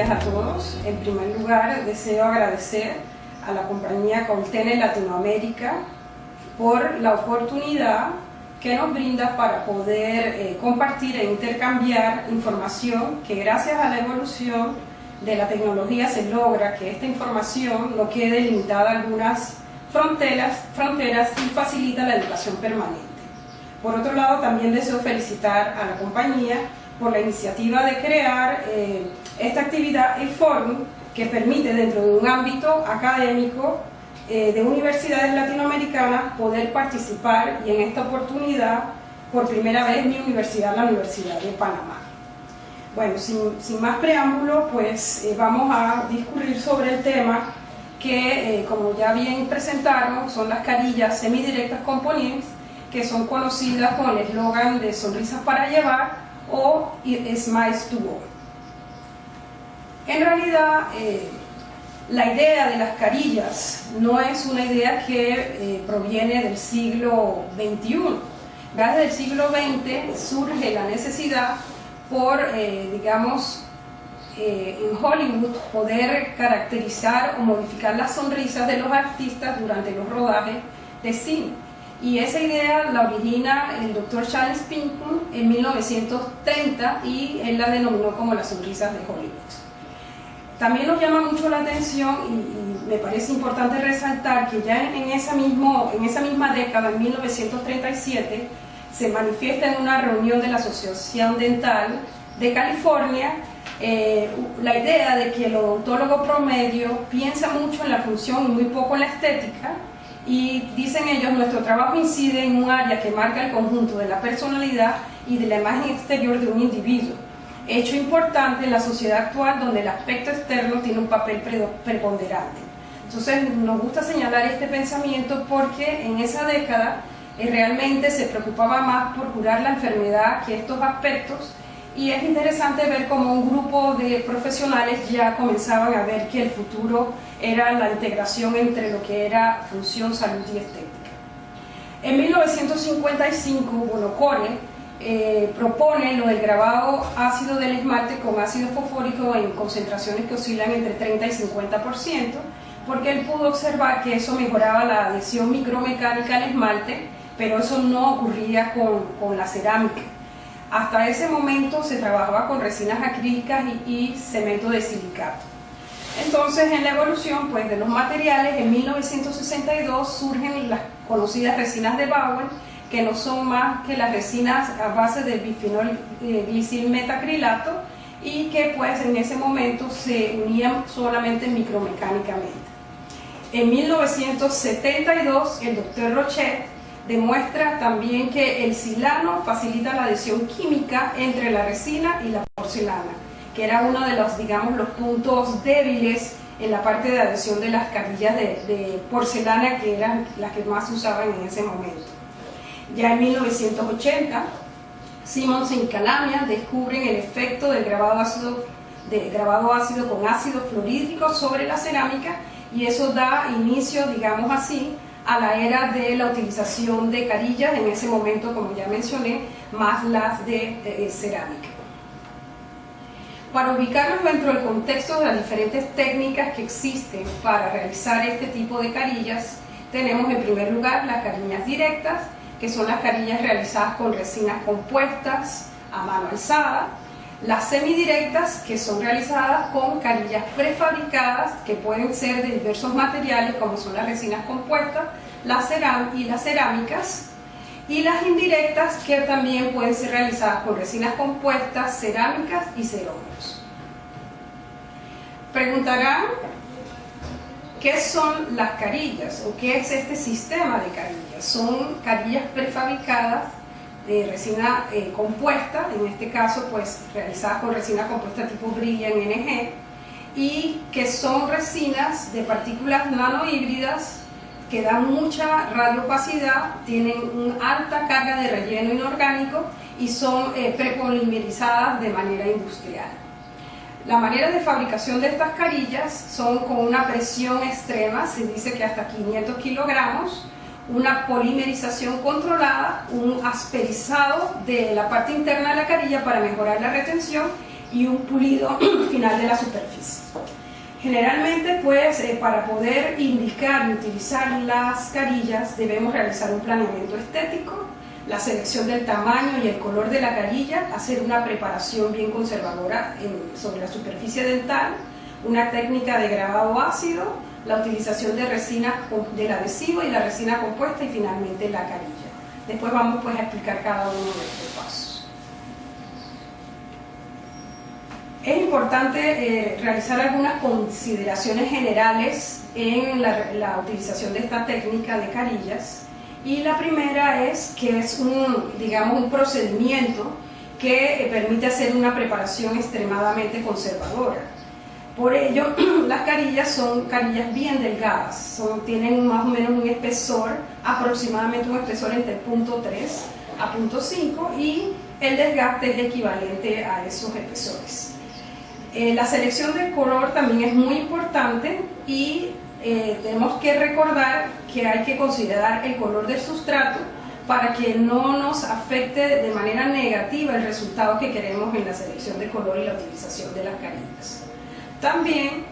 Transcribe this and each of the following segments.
días a todos. En primer lugar, deseo agradecer a la compañía Coltene Latinoamérica por la oportunidad que nos brinda para poder compartir e intercambiar información que gracias a la evolución de la tecnología se logra que esta información no quede limitada a algunas fronteras y facilita la educación permanente. Por otro lado, también deseo felicitar a la compañía por la iniciativa de crear esta actividad eForum que permite dentro de un ámbito académico de universidades latinoamericanas poder participar, y en esta oportunidad por primera vez mi universidad, la Universidad de Panamá. Bueno, sin más preámbulo, pues vamos a discurrir sobre el tema que, como ya bien presentaron, son las carillas semidirectas componentes, que son conocidas con el eslogan de Sonrisas para Llevar o Smiles to Go. En realidad, la idea de las carillas no es una idea que proviene del siglo XXI. Desde el siglo XX surge la necesidad por, digamos, en Hollywood poder caracterizar o modificar las sonrisas de los artistas durante los rodajes de cine. Y esa idea la origina el Dr. Charles Pinckney en 1930 y él la denominó como las sonrisas de Hollywood. También nos llama mucho la atención y me parece importante resaltar que ya en esa misma década, en 1937, se manifiesta en una reunión de la Asociación Dental de California la idea de que el odontólogo promedio piensa mucho en la función y muy poco en la estética, y dicen ellos: nuestro trabajo incide en un área que marca el conjunto de la personalidad y de la imagen exterior de un individuo, hecho importante en la sociedad actual donde el aspecto externo tiene un papel preponderante. Entonces nos gusta señalar este pensamiento porque en esa década realmente se preocupaba más por curar la enfermedad que estos aspectos, y es interesante ver cómo un grupo de profesionales ya comenzaban a ver que el futuro era la integración entre lo que era función, salud y estética. En 1955, Core propone lo del grabado ácido del esmalte con ácido fosfórico en concentraciones que oscilan entre 30 y 50%, porque él pudo observar que eso mejoraba la adhesión micromecánica al esmalte, pero eso no ocurría con la cerámica. Hasta ese momento se trabajaba con resinas acrílicas y cemento de silicato. Entonces, en la evolución pues, de los materiales, en 1962 surgen las conocidas resinas de Bowen, que no son más que las resinas a base de bifenol glicilmetacrilato, y que pues en ese momento se unían solamente micromecánicamente. En 1972 el Dr. Rochet demuestra también que el silano facilita la adhesión química entre la resina y la porcelana, que era uno de los, digamos, los puntos débiles en la parte de adhesión de las carillas de porcelana, que eran las que más se usaban en ese momento. Ya en 1980, Simmons y Calamian descubren el efecto del grabado ácido con ácido fluorhídrico sobre la cerámica, y eso da inicio, digamos así, a la era de la utilización de carillas, en ese momento, como ya mencioné, más las de cerámica. Para ubicarnos dentro del contexto de las diferentes técnicas que existen para realizar este tipo de carillas, tenemos en primer lugar las carillas directas, que son las carillas realizadas con resinas compuestas a mano alzada; las semidirectas, que son realizadas con carillas prefabricadas, que pueden ser de diversos materiales, como son las resinas compuestas y las cerámicas; y las indirectas, que también pueden ser realizadas con resinas compuestas, cerámicas y cerómeros. Preguntarán, ¿qué son las carillas o qué es este sistema de carillas? Son carillas prefabricadas de resina compuesta, en este caso pues realizadas con resina compuesta tipo Brilliant NG, y que son resinas de partículas nanohíbridas que dan mucha radioopacidad, tienen una alta carga de relleno inorgánico y son prepolimerizadas de manera industrial. La manera de fabricación de estas carillas son con una presión extrema, se dice que hasta 500 kilogramos, una polimerización controlada, un asperizado de la parte interna de la carilla para mejorar la retención, y un pulido final de la superficie. Generalmente, pues, para poder indicar y utilizar las carillas debemos realizar un planeamiento estético, la selección del tamaño y el color de la carilla, hacer una preparación bien conservadora sobre la superficie dental, una técnica de grabado ácido, la utilización de resina del adhesivo y la resina compuesta y finalmente la carilla. Después vamos pues a explicar cada uno de estos pasos. Es importante realizar algunas consideraciones generales en la utilización de esta técnica de carillas, y la primera es que es un procedimiento que permite hacer una preparación extremadamente conservadora. Por ello, las carillas son carillas bien delgadas, tienen más o menos un espesor, aproximadamente un espesor entre 0.3 a 0.5, y el desgaste es equivalente a esos espesores. La selección del color también es muy importante y tenemos que recordar que hay que considerar el color del sustrato para que no nos afecte de manera negativa el resultado que queremos en la selección de color y la utilización de las carillas. También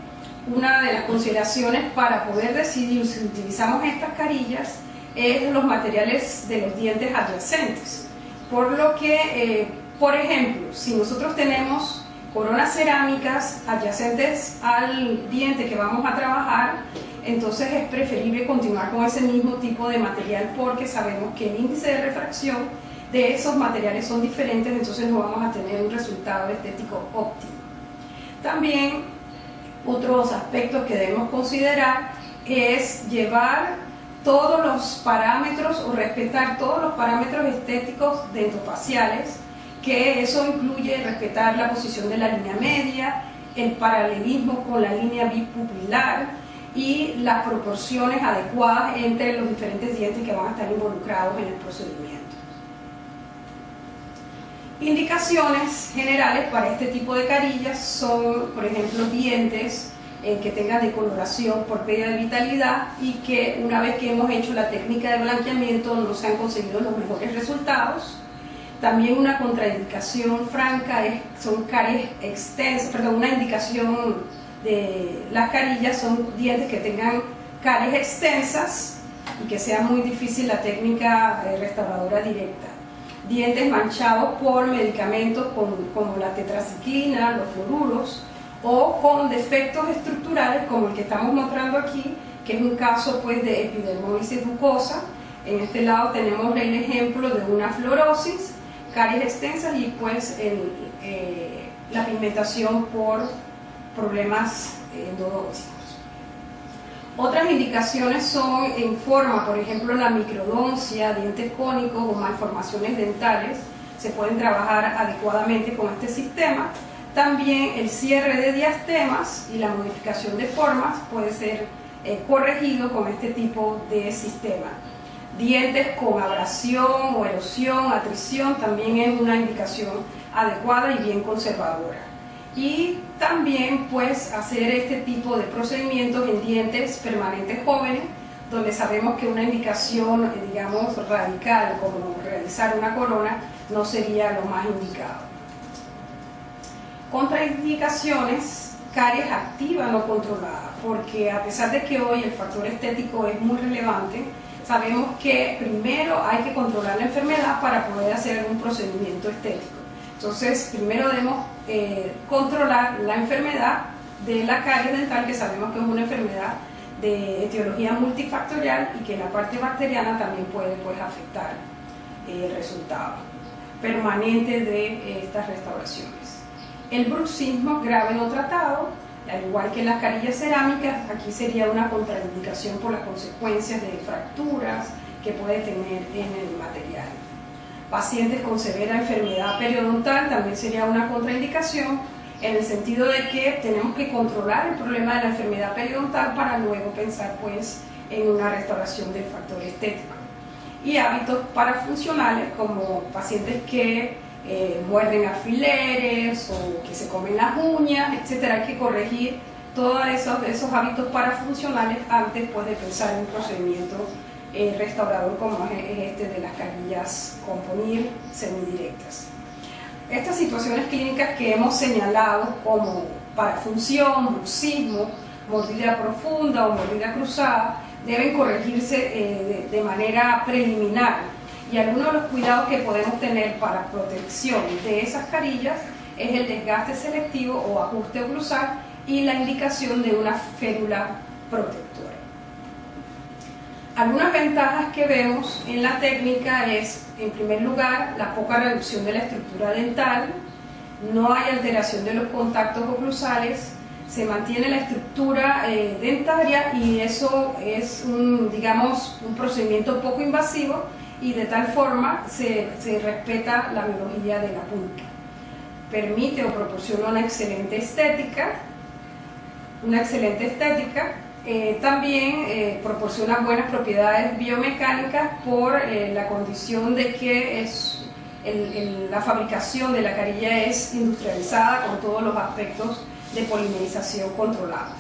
una de las consideraciones para poder decidir si utilizamos estas carillas es los materiales de los dientes adyacentes, por lo que, por ejemplo, si nosotros tenemos coronas cerámicas adyacentes al diente que vamos a trabajar, entonces es preferible continuar con ese mismo tipo de material, porque sabemos que el índice de refracción de esos materiales son diferentes, entonces no vamos a tener un resultado estético óptimo. También otros aspectos que debemos considerar es llevar todos los parámetros o respetar todos los parámetros estéticos dentofaciales, que eso incluye respetar la posición de la línea media, el paralelismo con la línea bipupilar y las proporciones adecuadas entre los diferentes dientes que van a estar involucrados en el procedimiento. Indicaciones generales para este tipo de carillas son, por ejemplo, dientes que tengan decoloración por pérdida de vitalidad y que una vez que hemos hecho la técnica de blanqueamiento no se han conseguido los mejores resultados. También una contraindicación franca son caries extensas, una indicación de las carillas son dientes que tengan caries extensas y que sea muy difícil la técnica restauradora directa. Dientes manchados por medicamentos como la tetraciclina, los fluoruros, o con defectos estructurales como el que estamos mostrando aquí, que es un caso pues de epidermosis mucosa. En este lado tenemos el ejemplo de una fluorosis, caries extensas y pues la pigmentación por problemas endodontológicos. Otras indicaciones son en forma, por ejemplo la microdoncia, dientes cónicos o malformaciones dentales, se pueden trabajar adecuadamente con este sistema. También el cierre de diastemas y la modificación de formas puede ser corregido con este tipo de sistema. Dientes con abrasión o erosión, atrición, también es una indicación adecuada y bien conservadora. Y también pues hacer este tipo de procedimientos en dientes permanentes jóvenes, donde sabemos que una indicación, digamos, radical, como realizar una corona, no sería lo más indicado. Contraindicaciones: caries activa no controlada, porque a pesar de que hoy el factor estético es muy relevante, sabemos que primero hay que controlar la enfermedad para poder hacer algún procedimiento estético. Entonces, primero debemos controlar la enfermedad de la caries dental, que sabemos que es una enfermedad de etiología multifactorial y que la parte bacteriana también puede afectar el resultado permanente de estas restauraciones. El bruxismo grave no tratado, al igual que las carillas cerámicas, aquí sería una contraindicación por las consecuencias de fracturas que puede tener en el material. Pacientes con severa enfermedad periodontal también sería una contraindicación, en el sentido de que tenemos que controlar el problema de la enfermedad periodontal para luego pensar pues en una restauración del factor estético. Y hábitos parafuncionales como pacientes que muerden alfileres o que se comen las uñas, etc. Hay que corregir todos esos hábitos parafuncionales antes pues, de pensar en un procedimiento restaurador como es este de las carillas componir semidirectas. Estas situaciones clínicas que hemos señalado como parafunción, bruxismo, mordida profunda o mordida cruzada deben corregirse de manera preliminar, y algunos de los cuidados que podemos tener para protección de esas carillas es el desgaste selectivo o ajuste oclusal y la indicación de una férula protectora. Algunas ventajas que vemos en la técnica es, en primer lugar, la poca reducción de la estructura dental, no hay alteración de los contactos oclusales, se mantiene la estructura dentaria, y eso es un procedimiento poco invasivo, y de tal forma se respeta la biología de la pulpa. Permite o proporciona una excelente estética. También proporciona buenas propiedades biomecánicas por la condición de que la fabricación de la carilla es industrializada con todos los aspectos de polimerización controlados.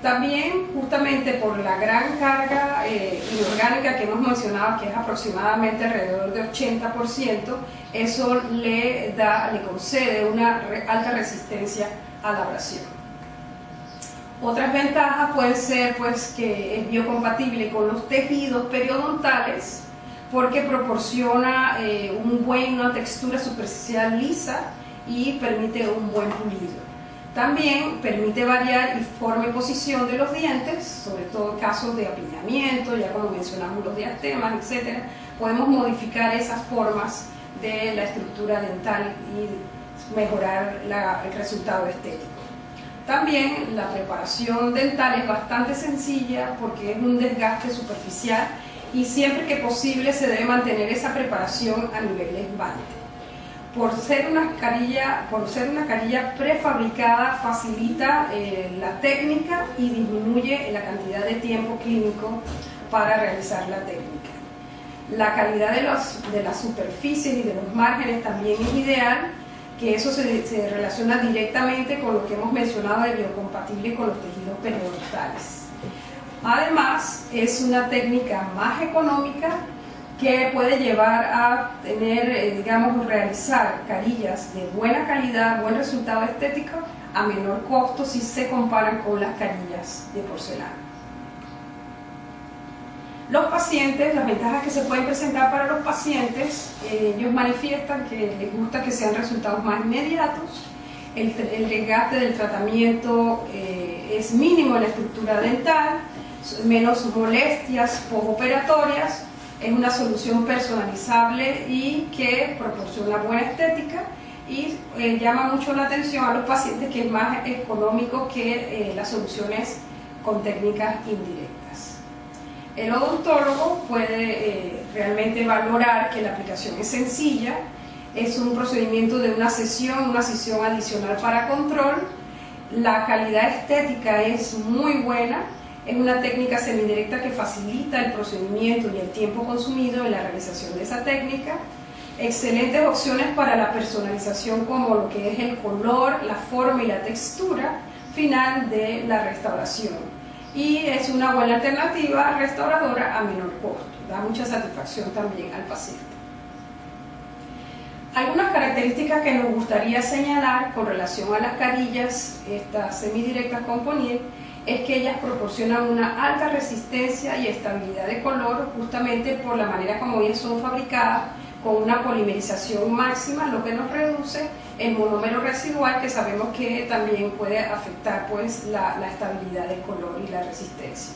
También, justamente por la gran carga inorgánica que hemos mencionado, que es aproximadamente alrededor de 80%, eso le concede una alta resistencia a la abrasión. Otras ventajas pueden ser que es biocompatible con los tejidos periodontales, porque proporciona una textura superficial lisa y permite un buen pulido. También permite variar y forma y posición de los dientes, sobre todo en casos de apiñamiento, ya como mencionamos los diastemas, etc. Podemos modificar esas formas de la estructura dental y mejorar el resultado estético. También la preparación dental es bastante sencilla porque es un desgaste superficial, y siempre que posible se debe mantener esa preparación a nivel esmalte. Por ser una carilla prefabricada, facilita la técnica y disminuye la cantidad de tiempo clínico para realizar la técnica. La calidad de las superficies y de los márgenes también es ideal, que eso se relaciona directamente con lo que hemos mencionado de biocompatible con los tejidos periodontales. Además, es una técnica más económica que puede llevar a tener, realizar carillas de buena calidad, buen resultado estético, a menor costo si se comparan con las carillas de porcelana. Los pacientes, las ventajas que se pueden presentar para los pacientes, ellos manifiestan que les gusta que sean resultados más inmediatos, el desgaste del tratamiento es mínimo en la estructura dental, menos molestias postoperatorias, es una solución personalizable y que proporciona buena estética, y llama mucho la atención a los pacientes que es más económico que las soluciones con técnicas indirectas. El odontólogo puede realmente valorar que la aplicación es sencilla, es un procedimiento de una sesión adicional para control, la calidad estética es muy buena, es una técnica semidirecta que facilita el procedimiento y el tiempo consumido en la realización de esa técnica. Excelentes opciones para la personalización, como lo que es el color, la forma y la textura final de la restauración. Y es una buena alternativa restauradora a menor costo. Da mucha satisfacción también al paciente. Algunas características que nos gustaría señalar con relación a las carillas, estas semidirectas con Ponier, es que ellas proporcionan una alta resistencia y estabilidad de color, justamente por la manera como ellas son fabricadas, con una polimerización máxima, lo que nos reduce el monómero residual, que sabemos que también puede afectar la estabilidad del color y la resistencia.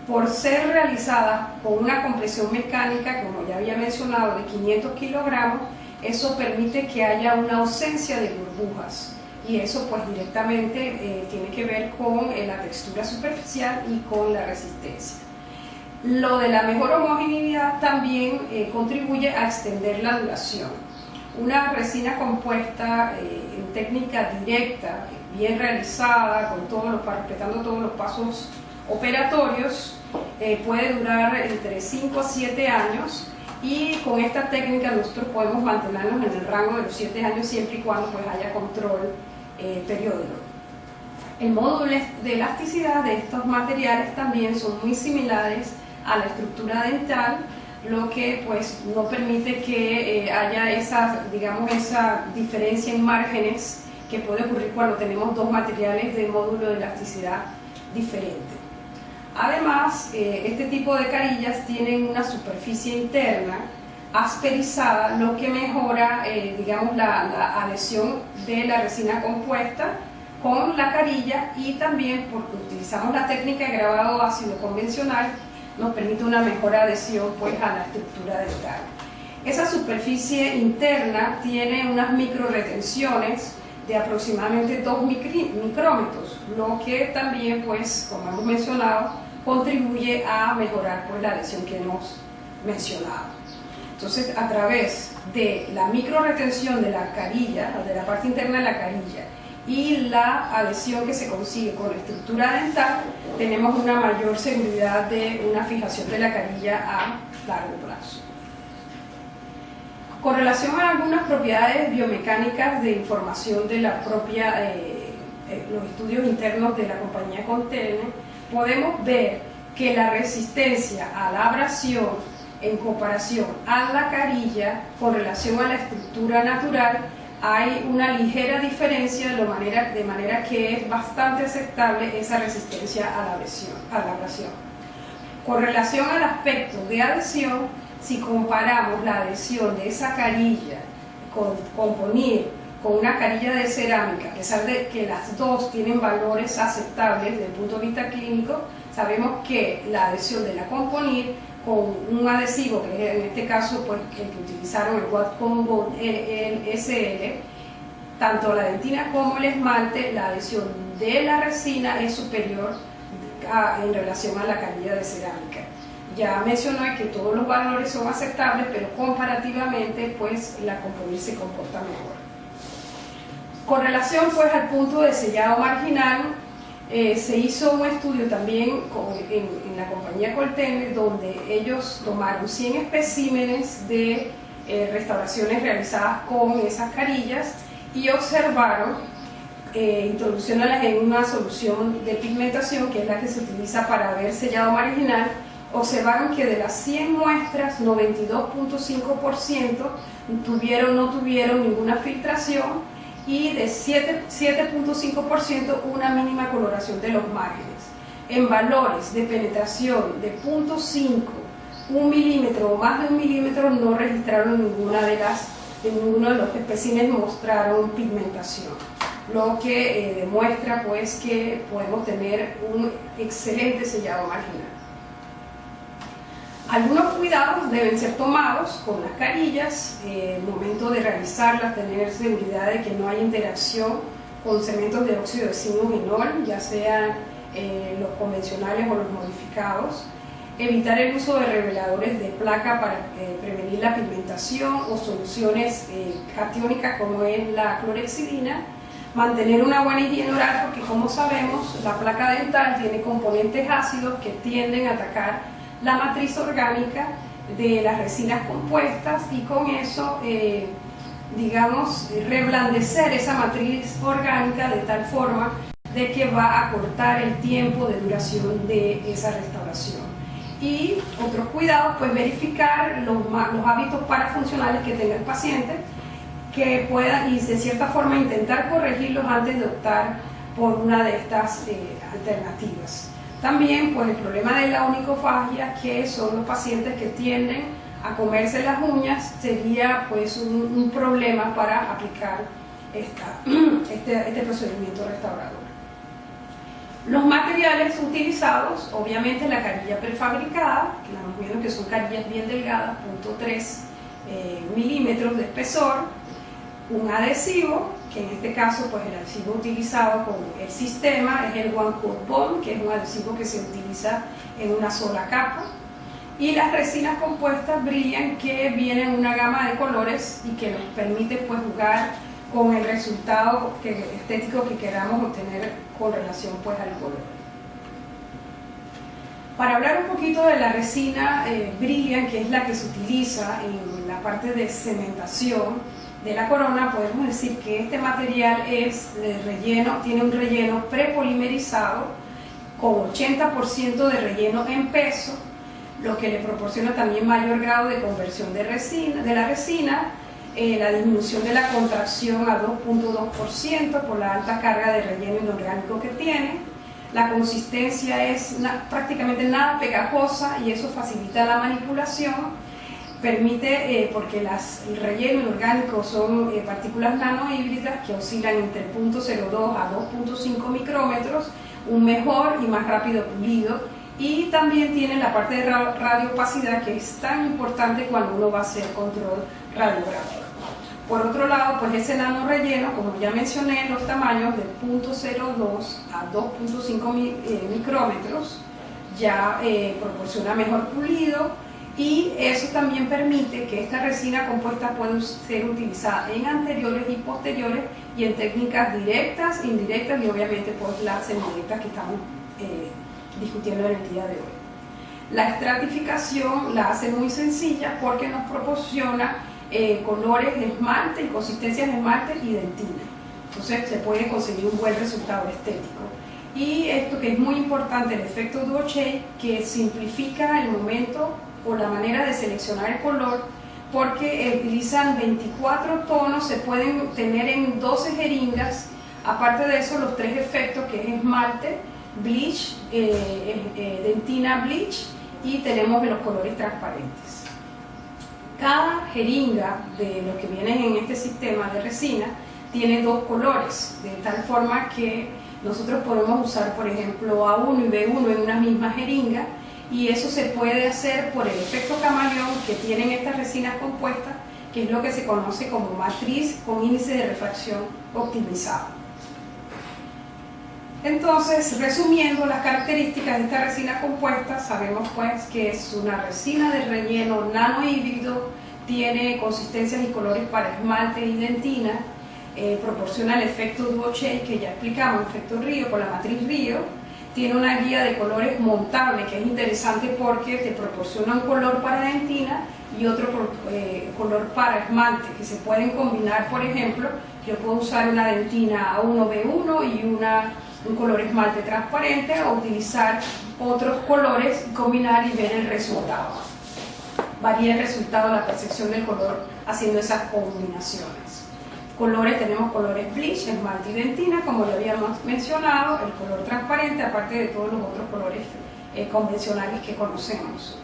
Por ser realizadas con una compresión mecánica, como ya había mencionado, de 500 kilogramos, eso permite que haya una ausencia de burbujas, y eso directamente tiene que ver con la textura superficial y con la resistencia. Lo de la mejor homogeneidad también contribuye a extender la duración. Una resina compuesta en técnica directa, bien realizada, respetando todos los pasos operatorios, puede durar entre 5 a 7 años, y con esta técnica nosotros podemos mantenernos en el rango de los 7 años siempre y cuando haya control periódico. El módulo de elasticidad de estos materiales también son muy similares a la estructura dental, lo que pues no permite que haya esa, digamos, esa diferencia en márgenes que puede ocurrir cuando tenemos dos materiales de módulo de elasticidad diferente. Además, este tipo de carillas tienen una superficie interna asperizada, lo que mejora, digamos, la adhesión de la resina compuesta con la carilla, y también porque utilizamos la técnica de grabado ácido convencional, nos permite una mejor adhesión pues a la estructura dental. Esa superficie interna tiene unas micro retenciones de aproximadamente 2 micrómetros, lo que también, pues, como hemos mencionado, contribuye a mejorar pues la adhesión que hemos mencionado. Entonces, a través de la micro retención de la carilla, de la parte interna de la carilla, y la adhesión que se consigue con la estructura dental, tenemos una mayor seguridad de una fijación de la carilla a largo plazo. Con relación a algunas propiedades biomecánicas de información de la propia, los estudios internos de la compañía Coltene, podemos ver que la resistencia a la abrasión en comparación a la carilla con relación a la estructura natural hay una ligera diferencia, de manera que es bastante aceptable esa resistencia a la abrasión. Con relación al aspecto de adhesión, si comparamos la adhesión de esa carilla con Componir con una carilla de cerámica, a pesar de que las dos tienen valores aceptables desde el punto de vista clínico, sabemos que la adhesión de la Componir con un adhesivo, que en este caso pues, el que utilizaron, el Wattcombo SL, tanto la dentina como el esmalte, la adhesión de la resina es superior en relación a la carilla de cerámica. Ya mencioné que todos los valores son aceptables, pero comparativamente pues la Componir se comporta mejor. Con relación pues al punto de sellado marginal, se hizo un estudio también en la compañía Coltene, donde ellos tomaron 100 especímenes de restauraciones realizadas con esas carillas y observaron, introduciéndolas en una solución de pigmentación, que es la que se utiliza para ver sellado marginal. Observaron que de las 100 muestras, 92.5% no tuvieron ninguna filtración, y de 7.5% una mínima coloración de los márgenes. En valores de penetración de 0.5, 1 milímetro o más de 1 milímetro no registraron ninguno de los especímenes mostraron pigmentación, lo que demuestra pues que podemos tener un excelente sellado marginal. Algunos cuidados deben ser tomados con las carillas, el momento de realizarlas, tener seguridad de que no hay interacción con cementos de óxido de zinc o genol, ya sean los convencionales o los modificados, evitar el uso de reveladores de placa para prevenir la pigmentación o soluciones catiónicas como es la clorhexidina, mantener una buena higiene oral, porque como sabemos la placa dental tiene componentes ácidos que tienden a atacar la matriz orgánica de las resinas compuestas y con eso, digamos, reblandecer esa matriz orgánica de tal forma de que va a acortar el tiempo de duración de esa restauración. Y otros cuidados, pues verificar los hábitos parafuncionales que tenga el paciente, que pueda y de cierta forma intentar corregirlos antes de optar por una de estas alternativas. También pues el problema de la onicofagia, que son los pacientes que tienden a comerse las uñas, sería pues un problema para aplicar este procedimiento restaurador. Los materiales utilizados, obviamente la carilla prefabricada, que estamos viendo que son carillas bien delgadas, 0.3 milímetros de espesor, un adhesivo, que en este caso pues el adhesivo utilizado con el sistema es el One Coat Bond, que es un adhesivo que se utiliza en una sola capa, y las resinas compuestas Brilliant, que vienen en una gama de colores y que nos permite pues jugar con el resultado estético que queramos obtener con relación pues al color. Para hablar un poquito de la resina Brilliant, que es la que se utiliza en la parte de cementación de la corona, podemos decir que este material es de relleno, tiene un relleno prepolimerizado con 80% de relleno en peso, lo que le proporciona también mayor grado de conversión de la resina, la disminución de la contracción a 2.2% por la alta carga de relleno inorgánico que tiene. La consistencia es prácticamente nada pegajosa y eso facilita la manipulación. Permite, porque el relleno inorgánico son partículas nanohíbridas que oscilan entre 0.02 a 2.5 micrómetros, un mejor y más rápido pulido, y también tiene la parte de radioopacidad que es tan importante cuando uno va a hacer control radiográfico. Por otro lado, pues ese nano relleno, como ya mencioné, los tamaños de 0.02 a 2.5 micrómetros ya proporciona mejor pulido, y eso también permite que esta resina compuesta pueda ser utilizada en anteriores y posteriores y en técnicas directas, indirectas y obviamente por las semidirectas que estamos discutiendo en el día de hoy. La estratificación la hace muy sencilla porque nos proporciona colores de esmalte y consistencias de esmalte y dentina. Entonces se puede conseguir un buen resultado estético. Y esto que es muy importante, el efecto duo shade, que simplifica el momento o la manera de seleccionar el color, porque utilizan 24 tonos, se pueden tener en 12 jeringas. Aparte de eso, los tres efectos que es esmalte, bleach, dentina bleach, y tenemos los colores transparentes. Cada jeringa de lo que viene en este sistema de resina tiene dos colores, de tal forma que nosotros podemos usar, por ejemplo, A1 y B1 en una misma jeringa, y eso se puede hacer por el efecto camaleón que tienen estas resinas compuestas, que es lo que se conoce como matriz con índice de refracción optimizado. Entonces, resumiendo las características de esta resina compuesta, sabemos pues que es una resina de relleno nanohíbrido, tiene consistencias y colores para esmalte y dentina, proporciona el efecto duo shade que ya explicamos, efecto Río con la matriz Río. Tiene una guía de colores montable que es interesante porque te proporciona un color para dentina y otro color para esmalte que se pueden combinar. Por ejemplo, yo puedo usar una dentina A1B1 y un color esmalte transparente, o utilizar otros colores, combinar y ver el resultado. Varía el resultado, la percepción del color haciendo esas combinaciones. Colores, tenemos colores bleach, esmalte y dentina, como ya habíamos mencionado, el color transparente, aparte de todos los otros colores convencionales que conocemos.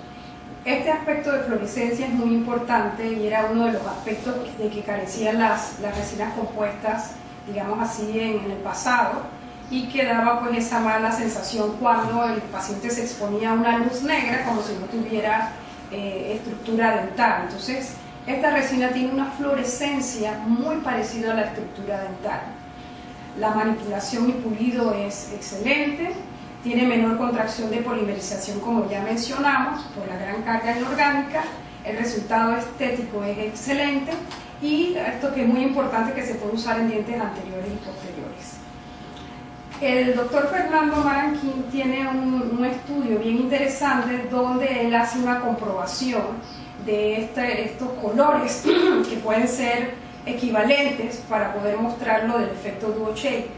Este aspecto de fluorescencia es muy importante y era uno de los aspectos de que carecían las resinas compuestas, digamos así, en el pasado, y que daba pues esa mala sensación cuando el paciente se exponía a una luz negra, como si no tuviera estructura dental. Entonces, esta resina tiene una fluorescencia muy parecida a la estructura dental. La manipulación y pulido es excelente, tiene menor contracción de polimerización como ya mencionamos por la gran carga inorgánica, el resultado estético es excelente y esto que es muy importante, que se puede usar en dientes anteriores y posteriores. El doctor Fernando Maranquín tiene un estudio bien interesante donde él hace una comprobación de estos colores que pueden ser equivalentes para poder mostrarlo del efecto duo shade.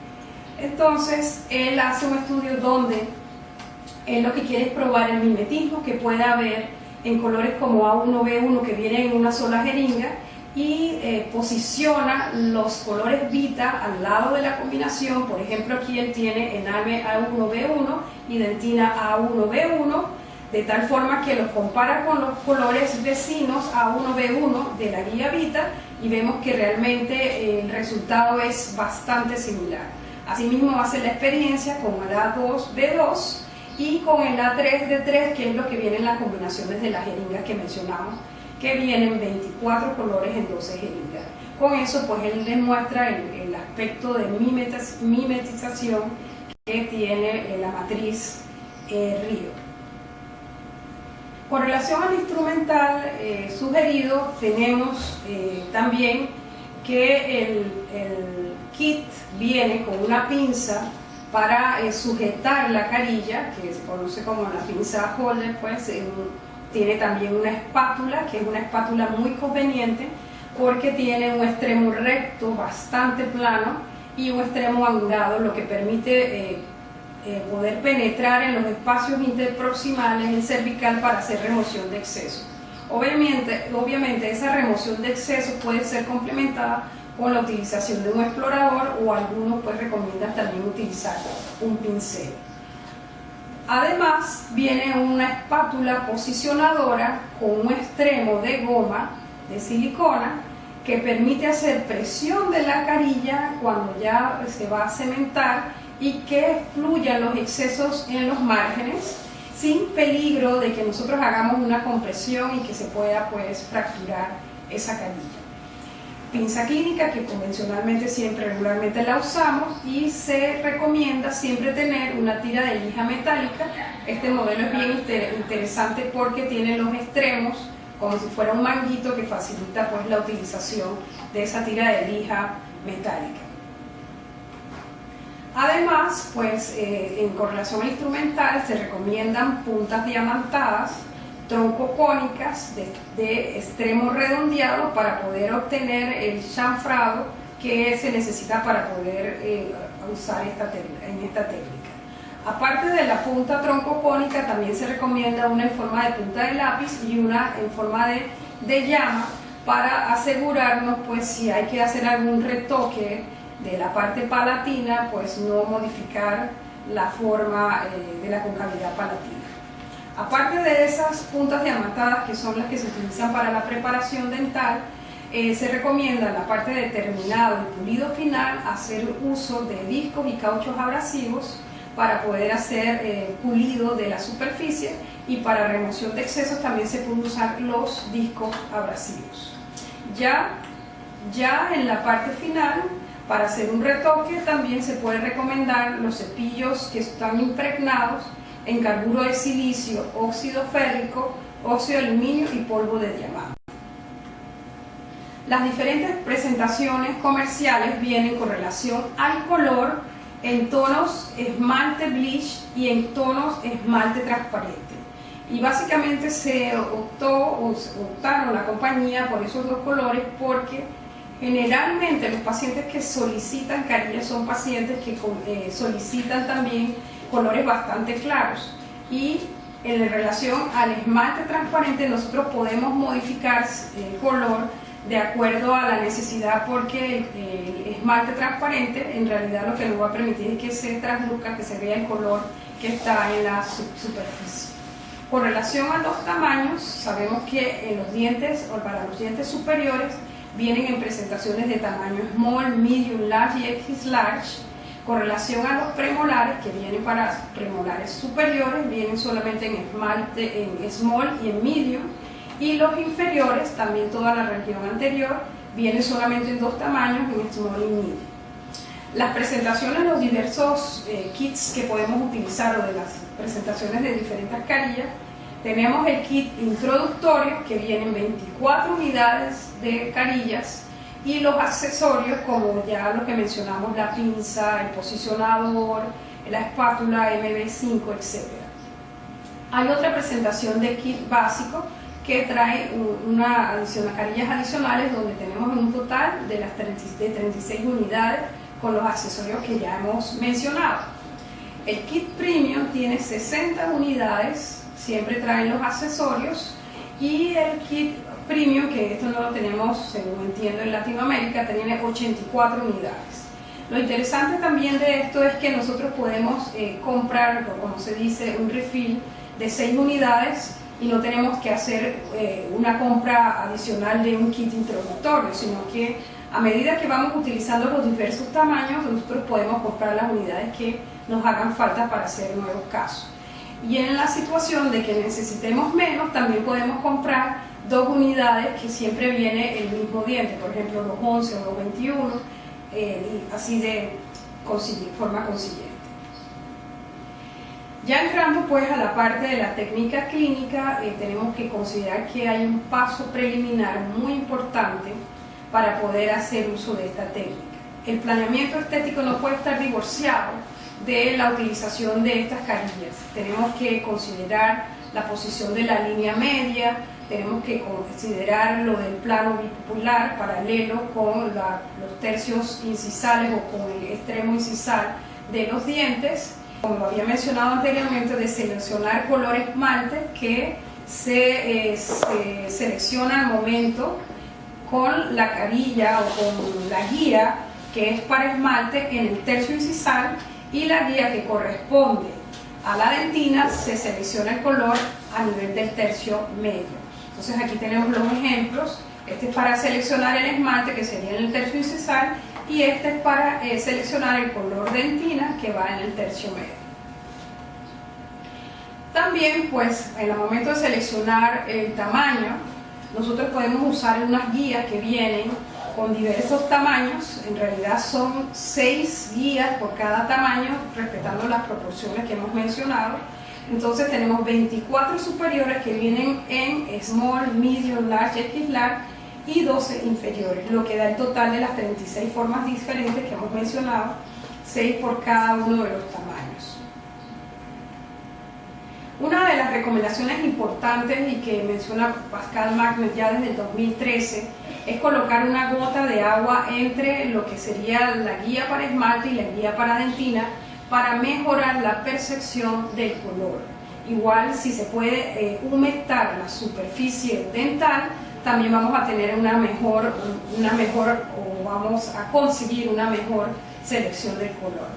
Entonces él hace un estudio donde él lo que quiere es probar el mimetismo que puede haber en colores como A1, B1 que vienen en una sola jeringa, y posiciona los colores Vita al lado de la combinación. Por ejemplo, aquí él tiene ename A1B1 y dentina A1B1, de tal forma que los compara con los colores vecinos A1B1 de la guía Vita y vemos que realmente el resultado es bastante similar. Asimismo hace la experiencia con el A2B2 y con el A3D3, que es lo que viene en las combinaciones de las jeringas que mencionamos, que vienen 24 colores en 12 jeringas. Con eso pues él demuestra el aspecto de mimetización que tiene la matriz Río. Con relación al instrumental sugerido, tenemos también que el kit viene con una pinza para sujetar la carilla, que se conoce como la pinza holder, pues tiene también una espátula, que es una espátula muy conveniente porque tiene un extremo recto bastante plano y un extremo angulado, lo que permite poder penetrar en los espacios interproximales en cervical para hacer remoción de exceso. Obviamente esa remoción de exceso puede ser complementada con la utilización de un explorador, o algunos pues recomiendan también utilizar un pincel. Además viene una espátula posicionadora con un extremo de goma de silicona que permite hacer presión de la carilla cuando ya se va a cementar y que fluyan los excesos en los márgenes sin peligro de que nosotros hagamos una compresión y que se pueda pues fracturar esa carilla. Pinza clínica que convencionalmente regularmente la usamos, y se recomienda siempre tener una tira de lija metálica. Este modelo es bien interesante porque tiene los extremos como si fuera un manguito que facilita pues la utilización de esa tira de lija metálica. Además, pues en correlación al instrumental se recomiendan puntas diamantadas, troncocónicas de extremo redondeado para poder obtener el chanfrado que se necesita para poder usar en esta técnica. Aparte de la punta troncocónica, también se recomienda una en forma de punta de lápiz y una en forma de llama, para asegurarnos pues si hay que hacer algún retoque de la parte palatina, pues no modificar la forma de la concavidad palatina. Aparte de esas puntas diamantadas, que son las que se utilizan para la preparación dental, se recomienda en la parte de terminado y pulido final hacer uso de discos y cauchos abrasivos para poder hacer pulido de la superficie, y para remoción de excesos también se pueden usar los discos abrasivos. Ya en la parte final, para hacer un retoque, también se puede recomendar los cepillos que están impregnados en carburo de silicio, óxido férrico, óxido de aluminio y polvo de diamante. Las diferentes presentaciones comerciales vienen con relación al color en tonos esmalte bleach y en tonos esmalte transparente. Y básicamente se optaron la compañía por esos dos colores porque generalmente los pacientes que solicitan carillas son pacientes que solicitan también colores bastante claros, y en relación al esmalte transparente nosotros podemos modificar el color de acuerdo a la necesidad, porque el esmalte transparente en realidad lo que nos va a permitir es que se transluzca, que se vea el color que está en la superficie. Con relación a los tamaños, sabemos que en los dientes, o para los dientes superiores, vienen en presentaciones de tamaño small, medium, large y extra large. Con relación a los premolares, que vienen para premolares superiores, vienen solamente en esmalte, en small y en medium, y los inferiores, también toda la región anterior, viene solamente en dos tamaños, en small y medium. Las presentaciones, los diversos kits que podemos utilizar, o de las presentaciones de diferentes carillas, tenemos el kit introductorio, que vienen 24 unidades de carillas, y los accesorios como ya lo que mencionamos, la pinza, el posicionador, la espátula MB5, etc. Hay otra presentación de kit básico que trae carillas adicionales, donde tenemos un total de 36 unidades con los accesorios que ya hemos mencionado. El kit premium tiene 60 unidades, siempre traen los accesorios, y el kit premium, que esto no lo tenemos, según entiendo, en Latinoamérica, tiene 84 unidades. Lo interesante también de esto es que nosotros podemos comprar, como se dice, un refill de 6 unidades, y no tenemos que hacer una compra adicional de un kit introductorio, sino que a medida que vamos utilizando los diversos tamaños, nosotros podemos comprar las unidades que nos hagan falta para hacer nuevos casos. Y en la situación de que necesitemos menos, también podemos comprar 2 unidades que siempre viene el mismo diente, por ejemplo los 11 o los 21, y así de forma consiguiente. Ya entrando pues a la parte de la técnica clínica, tenemos que considerar que hay un paso preliminar muy importante para poder hacer uso de esta técnica. El planeamiento estético no puede estar divorciado de la utilización de estas carillas. Tenemos que considerar la posición de la línea media, tenemos que considerar lo del plano bipolar paralelo con los tercios incisales o con el extremo incisal de los dientes, como había mencionado anteriormente, de seleccionar color esmalte que se selecciona al momento con la carilla o con la guía que es para esmalte en el tercio incisal, y la guía que corresponde a la dentina se selecciona el color a nivel del tercio medio. Entonces aquí tenemos los ejemplos. Este es para seleccionar el esmalte, que sería en el tercio incisal, y este es para seleccionar el color dentina, que va en el tercio medio. También, pues, en el momento de seleccionar el tamaño, nosotros podemos usar unas guías que vienen con diversos tamaños. En realidad son 6 guías por cada tamaño, respetando las proporciones que hemos mencionado. Entonces tenemos 24 superiores que vienen en small, medium, large, X large, y 12 inferiores, lo que da el total de las 36 formas diferentes que hemos mencionado, 6 por cada uno de los tamaños. Una de las recomendaciones importantes y que menciona Pascal Magnet ya desde el 2013 es colocar una gota de agua entre lo que sería la guía para esmalte y la guía para dentina para mejorar la percepción del color. Igual, si se puede humectar la superficie dental, también vamos a tener una mejor o vamos a conseguir una mejor selección del color.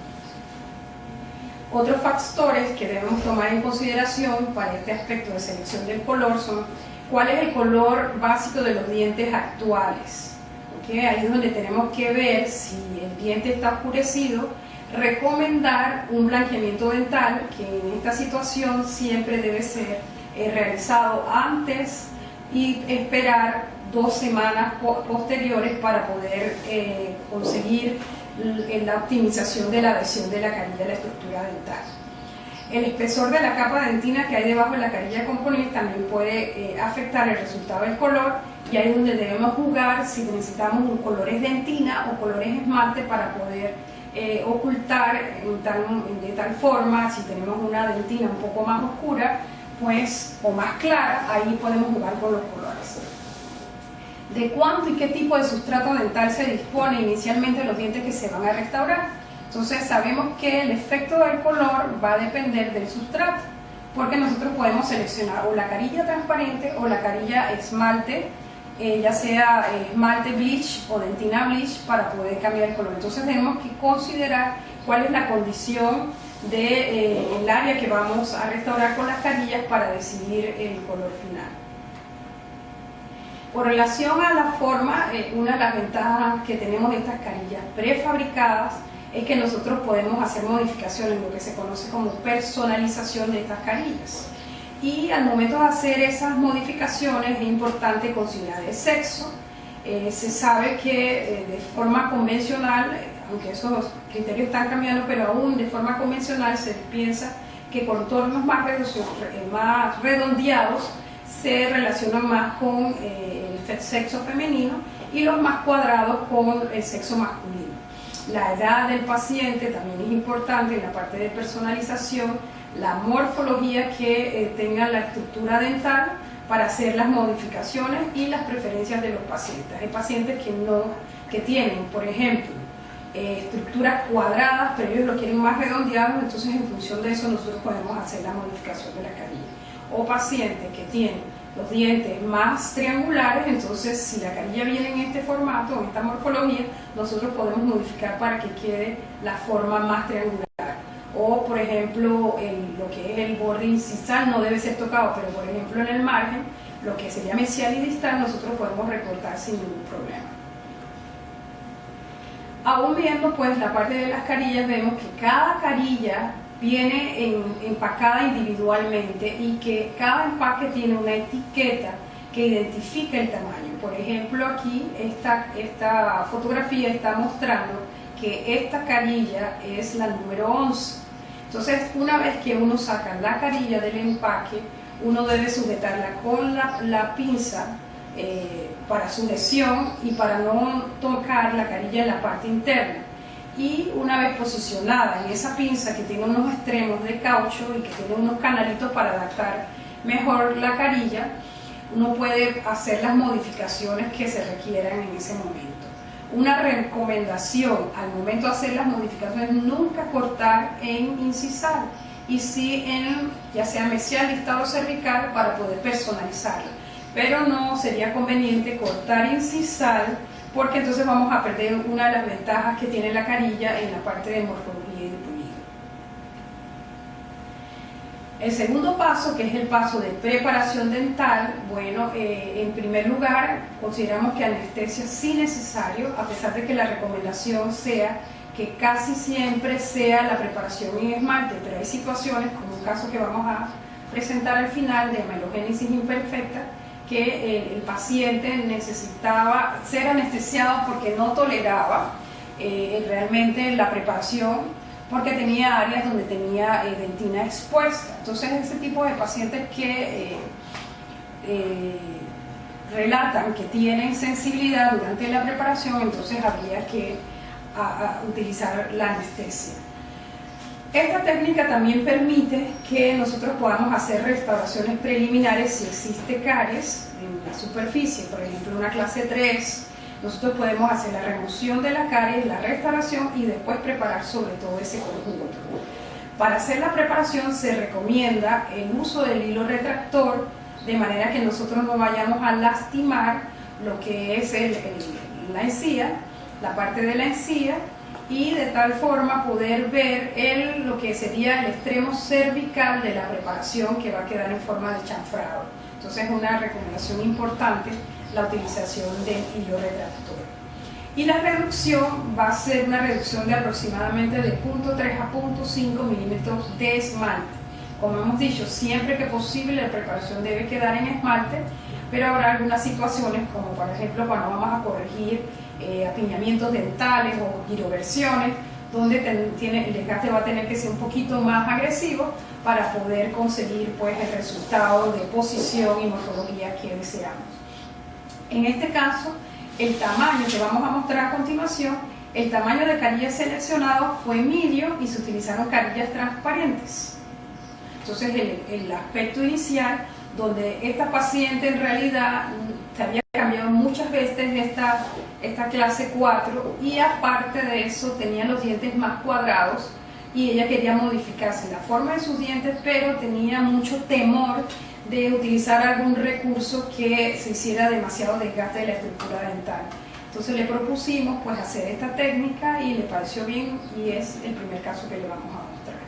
Otros factores que debemos tomar en consideración para este aspecto de selección del color son cuál es el color básico de los dientes actuales. ¿Okay? Ahí es donde tenemos que ver si el diente está oscurecido, recomendar un blanqueamiento dental, que en esta situación siempre debe ser realizado antes y esperar 2 semanas posteriores para poder conseguir la optimización de la adhesión de la carilla a la estructura dental. El espesor de la capa dentina que hay debajo de la carilla de componente también puede afectar el resultado del color, y ahí es donde debemos jugar si necesitamos colores dentina o colores esmalte para poder ocultar de tal forma. Si tenemos una dentina un poco más oscura, pues, o más clara, ahí podemos jugar con los colores. De cuánto y qué tipo de sustrato dental se dispone inicialmente de los dientes que se van a restaurar. Entonces sabemos que el efecto del color va a depender del sustrato, porque nosotros podemos seleccionar o la carilla transparente o la carilla esmalte, ya sea esmalte bleach o dentina bleach, para poder cambiar el color. Entonces tenemos que considerar cuál es la condición del área que vamos a restaurar con las carillas para decidir el color final. Con relación a la forma, una de las ventajas que tenemos de estas carillas prefabricadas es que nosotros podemos hacer modificaciones, lo que se conoce como personalización de estas carillas. Y al momento de hacer esas modificaciones es importante considerar el sexo. Se sabe que de forma convencional, aunque esos criterios están cambiando, pero aún de forma convencional se piensa que contornos más redondeados se relacionan más con el sexo femenino y los más cuadrados con el sexo masculino. La edad del paciente también es importante en la parte de personalización, la morfología que tenga la estructura dental para hacer las modificaciones y las preferencias de los pacientes. Hay pacientes que tienen, por ejemplo, estructuras cuadradas, pero ellos lo quieren más redondeado, entonces en función de eso nosotros podemos hacer la modificación de la carilla. O pacientes que tienen los dientes más triangulares, entonces si la carilla viene en este formato, en esta morfología, nosotros podemos modificar para que quede la forma más triangular. O por ejemplo, lo que es el borde incisal no debe ser tocado, pero por ejemplo en el margen, lo que sería mesial y distal, nosotros podemos recortar sin ningún problema. Aún viendo pues la parte de las carillas, vemos que cada carilla viene empacada individualmente y que cada empaque tiene una etiqueta que identifica el tamaño. Por ejemplo, aquí esta fotografía está mostrando que esta carilla es la número 11. Entonces, una vez que uno saca la carilla del empaque, uno debe sujetarla con la pinza para su lesión y para no tocar la carilla en la parte interna. Y una vez posicionada en esa pinza que tiene unos extremos de caucho y que tiene unos canalitos para adaptar mejor la carilla, uno puede hacer las modificaciones que se requieran en ese momento. Una recomendación al momento de hacer las modificaciones, nunca cortar en incisal, y sí en ya sea mesial, listado o cervical, para poder personalizarla. Pero no sería conveniente cortar incisal, porque entonces vamos a perder una de las ventajas que tiene la carilla en la parte de morfología y de pulido. El segundo paso, que es el paso de preparación dental, bueno, en primer lugar consideramos que anestesia sí necesario, a pesar de que la recomendación sea que casi siempre sea la preparación en esmalte, pero hay situaciones, como un caso que vamos a presentar al final de amelogénesis imperfecta, que el paciente necesitaba ser anestesiado porque no toleraba realmente la preparación, porque tenía áreas donde tenía dentina expuesta. Entonces ese tipo de pacientes que relatan que tienen sensibilidad durante la preparación, entonces habría que utilizar la anestesia. Esta técnica también permite que nosotros podamos hacer restauraciones preliminares si existe caries en la superficie, por ejemplo una clase 3, nosotros podemos hacer la remoción de la caries, la restauración y después preparar sobre todo ese conjunto. Para hacer la preparación se recomienda el uso del hilo retractor, de manera que nosotros no vayamos a lastimar lo que es la encía, la parte de la encía, y de tal forma poder ver lo que sería el extremo cervical de la preparación, que va a quedar en forma de chanfrado. Entonces es una recomendación importante la utilización del hilo retractor. Y la reducción va a ser una reducción de aproximadamente de 0.3 a 0.5 milímetros de esmalte. Como hemos dicho, siempre que posible la preparación debe quedar en esmalte, pero habrá algunas situaciones, como por ejemplo cuando vamos a corregir apiñamientos dentales o giroversiones, donde el desgaste va a tener que ser un poquito más agresivo para poder conseguir pues el resultado de posición y morfología que deseamos. En este caso, el tamaño que vamos a mostrar a continuación, el tamaño de carillas seleccionado fue medio y se utilizaron carillas transparentes. Entonces el aspecto inicial, donde esta paciente en realidad se había cambiado muchas veces esta clase 4, y aparte de eso tenía los dientes más cuadrados y ella quería modificarse la forma de sus dientes, pero tenía mucho temor de utilizar algún recurso que se hiciera demasiado desgaste de la estructura dental. Entonces le propusimos pues hacer esta técnica y le pareció bien, y es el primer caso que le vamos a mostrar.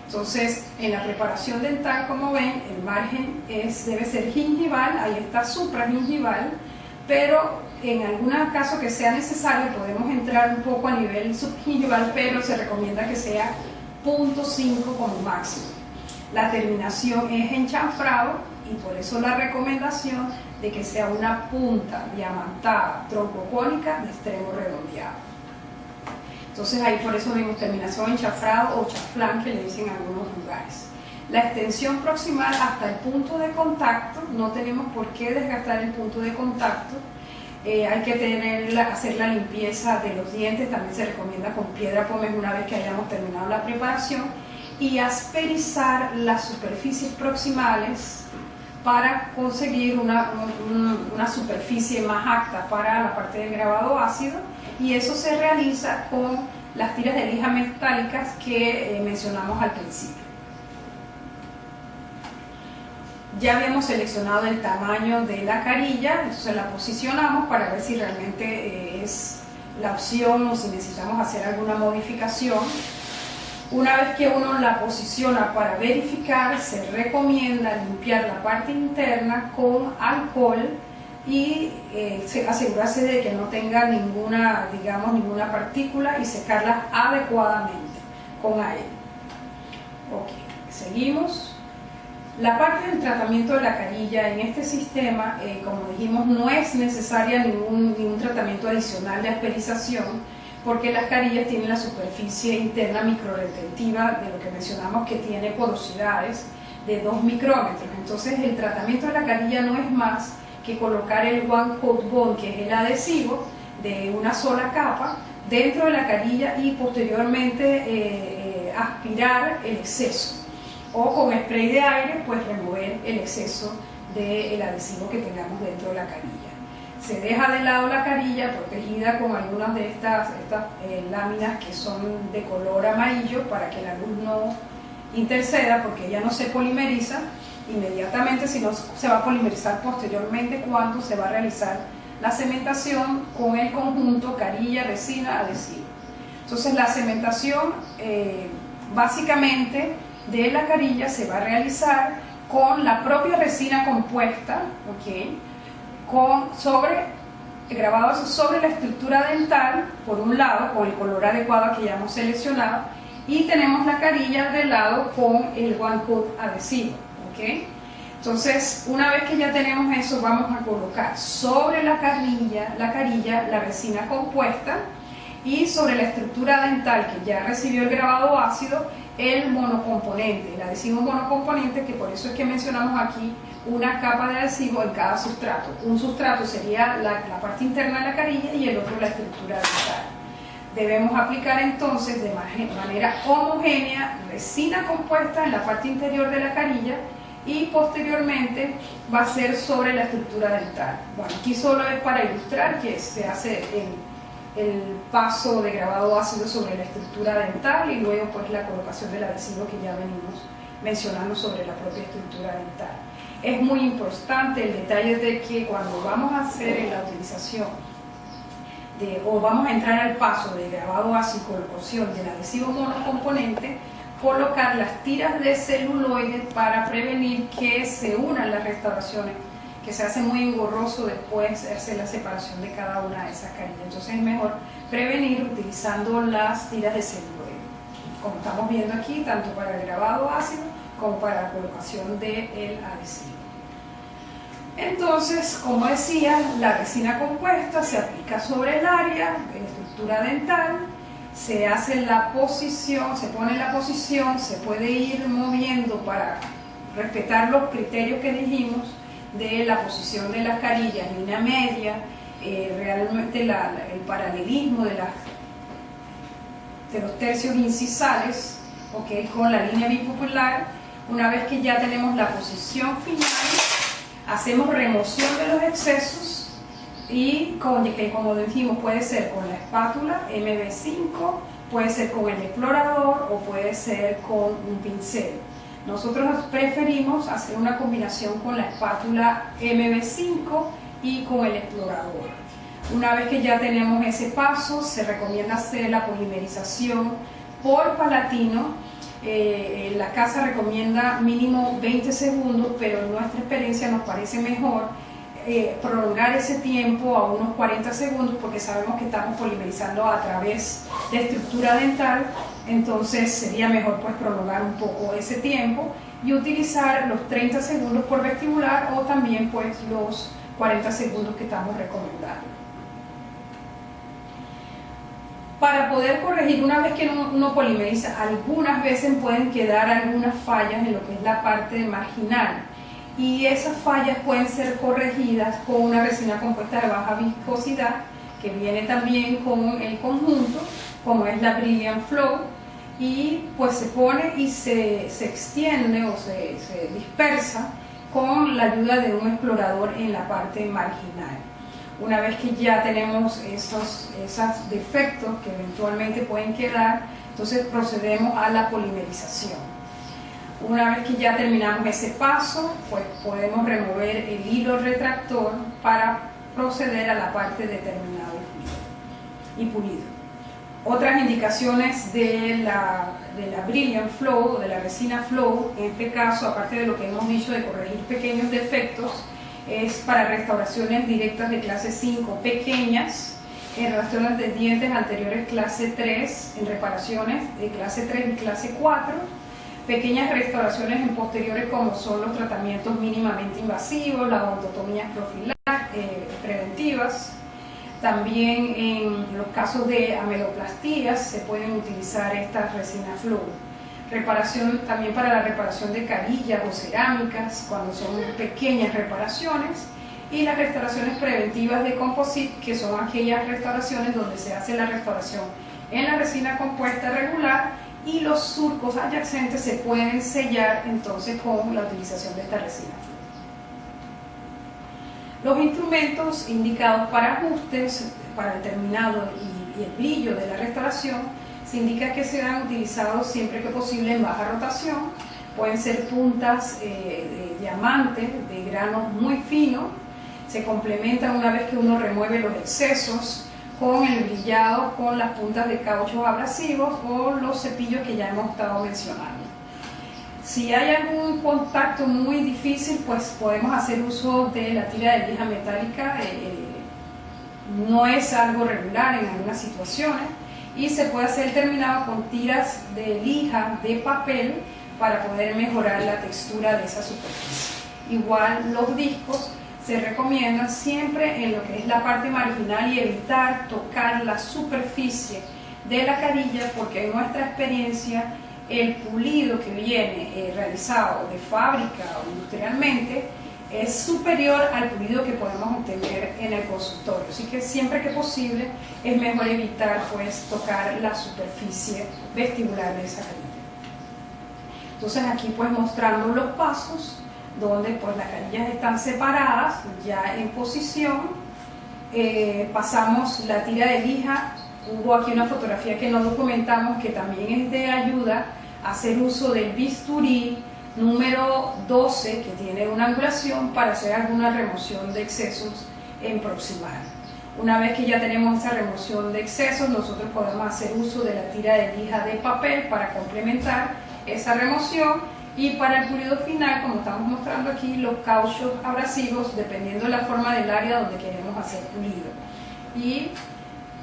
Entonces en la preparación dental, como ven, el margen debe ser gingival, ahí está supragingival, pero en algún caso que sea necesario podemos entrar un poco a nivel subgingival, pero se recomienda que sea 0.5 como máximo. La terminación es en chanfrado y por eso la recomendación de que sea una punta diamantada troncocónica de extremo redondeado. Entonces ahí por eso vemos terminación en chanfrado o chaflán, que le dicen en algunos lugares. La extensión proximal hasta el punto de contacto, no tenemos por qué desgastar el punto de contacto. Hay que hacer la limpieza de los dientes, también se recomienda con piedra pómez una vez que hayamos terminado la preparación, y asperizar las superficies proximales para conseguir una superficie más apta para la parte del grabado ácido, y eso se realiza con las tiras de lija metálicas que mencionamos al principio. Ya habíamos seleccionado el tamaño de la carilla, entonces la posicionamos para ver si realmente es la opción o si necesitamos hacer alguna modificación. Una vez que uno la posiciona para verificar, se recomienda limpiar la parte interna con alcohol y asegurarse de que no tenga ninguna partícula, y secarla adecuadamente con aire. Ok, seguimos. La parte del tratamiento de la carilla en este sistema, como dijimos, no es necesaria ningún tratamiento adicional de asperización, porque las carillas tienen la superficie interna microretentiva, de lo que mencionamos, que tiene porosidades de 2 micrómetros. Entonces el tratamiento de la carilla no es más que colocar el One Coat Bond, que es el adhesivo de una sola capa, dentro de la carilla, y posteriormente aspirar el exceso, o con spray de aire pues remover el exceso del adhesivo que tengamos dentro de la carilla. se deja de lado la carilla protegida con algunas de estas láminas que son de color amarillo para que la luz no interceda, porque ella no se polimeriza inmediatamente, sino se va a polimerizar posteriormente cuando se va a realizar la cementación con el conjunto carilla, resina, adhesivo. Entonces la cementación básicamente de la carilla se va a realizar con la propia resina compuesta, ¿okay? Grabado sobre la estructura dental, por un lado, con el color adecuado que ya hemos seleccionado, y tenemos la carilla del lado con el one coat adhesivo, ¿okay? Entonces, una vez que ya tenemos eso, vamos a colocar sobre la carilla la resina compuesta, y sobre la estructura dental que ya recibió el grabado ácido, el monocomponente, el adhesivo monocomponente, que por eso es que mencionamos aquí una capa de adhesivo en cada sustrato. Un sustrato sería la parte interna de la carilla y el otro la estructura dental. Debemos aplicar entonces de manera homogénea resina compuesta en la parte interior de la carilla, y posteriormente va a ser sobre la estructura dental. Bueno, aquí solo es para ilustrar que se hace el paso de grabado ácido sobre la estructura dental y luego pues la colocación del adhesivo que ya venimos mencionando sobre la propia estructura dental. Es muy importante el detalle de que cuando vamos a hacer la utilización o vamos a entrar al paso de grabado ácido y colocación del adhesivo monocomponente, colocar las tiras de celuloide para prevenir que se unan las restauraciones, que se hace muy engorroso después hacer la separación de cada una de esas carillas. Entonces es mejor prevenir utilizando las tiras de celuloide, como estamos viendo aquí, tanto para el grabado ácido como para la colocación del adhesivo. Entonces, como decía, la resina compuesta se aplica sobre el área de la estructura dental, se hace la posición, se pone en la posición, se puede ir moviendo para respetar los criterios que dijimos de la posición de las carillas, línea media, realmente el paralelismo de los tercios incisales, ¿okay? Con la línea bipupilar. Una vez que ya tenemos la posición final, hacemos remoción de los excesos y que, como dijimos, puede ser con la espátula MB5, puede ser con el explorador o puede ser con un pincel. Nosotros preferimos hacer una combinación con la espátula MB5 y con el explorador. Una vez que ya tenemos ese paso, se recomienda hacer la polimerización por palatino. La casa recomienda mínimo 20 segundos, pero en nuestra experiencia nos parece mejor prolongar ese tiempo a unos 40 segundos, porque sabemos que estamos polimerizando a través de estructura dental. Entonces sería mejor pues prolongar un poco ese tiempo y utilizar los 30 segundos por vestibular, o también pues los 40 segundos que estamos recomendando. Para poder corregir, una vez que uno polimeriza, algunas veces pueden quedar algunas fallas en lo que es la parte marginal, y esas fallas pueden ser corregidas con una resina compuesta de baja viscosidad que viene también con el conjunto, como es la Brilliant Flow, y pues se pone y se extiende o se dispersa con la ayuda de un explorador en la parte marginal. Una vez que ya tenemos esos defectos que eventualmente pueden quedar, entonces procedemos a la polimerización. Una vez que ya terminamos ese paso, pues podemos remover el hilo retractor para proceder a la parte de terminado y pulido. Otras indicaciones de la Brilliant Flow o de la resina Flow, en este caso, aparte de lo que hemos dicho de corregir pequeños defectos, es para restauraciones directas de clase 5 pequeñas, en restauraciones de dientes anteriores clase 3, en reparaciones de clase 3 y clase 4, pequeñas restauraciones en posteriores como son los tratamientos mínimamente invasivos, las odontotomías preventivas. También en los casos de ameloplastías se pueden utilizar estas resinas Flow. Reparación también para la reparación de carillas o cerámicas cuando son pequeñas reparaciones, y las restauraciones preventivas de composite, que son aquellas restauraciones donde se hace la restauración en la resina compuesta regular y los surcos adyacentes se pueden sellar entonces con la utilización de esta resina. Los instrumentos indicados para ajustes, para determinado y el brillo de la restauración, se indica que serán utilizados siempre que posible en baja rotación. Pueden ser puntas de diamante, de grano muy fino. Se complementan una vez que uno remueve los excesos con el brillado, con las puntas de cauchos abrasivos o los cepillos que ya hemos estado mencionando. Si hay algún contacto muy difícil, pues podemos hacer uso de la tira de lija metálica. No es algo regular en algunas situaciones y se puede hacer terminado con tiras de lija de papel para poder mejorar la textura de esa superficie. Igual los discos se recomiendan siempre en lo que es la parte marginal y evitar tocar la superficie de la carilla, porque en nuestra experiencia el pulido que viene realizado de fábrica o industrialmente es superior al pulido que podemos obtener en el consultorio. Así que siempre que posible es mejor evitar pues tocar la superficie vestibular de esa carilla. Entonces aquí pues mostrando los pasos donde pues las carillas están separadas ya en posición. Pasamos la tira de lija. Hubo aquí una fotografía que no documentamos que también es de ayuda a hacer uso del bisturí número 12, que tiene una angulación para hacer alguna remoción de excesos en proximal. Una vez que ya tenemos esa remoción de excesos, nosotros podemos hacer uso de la tira de lija de papel para complementar esa remoción, y para el pulido final, como estamos mostrando aquí, los cauchos abrasivos, dependiendo de la forma del área donde queremos hacer pulido y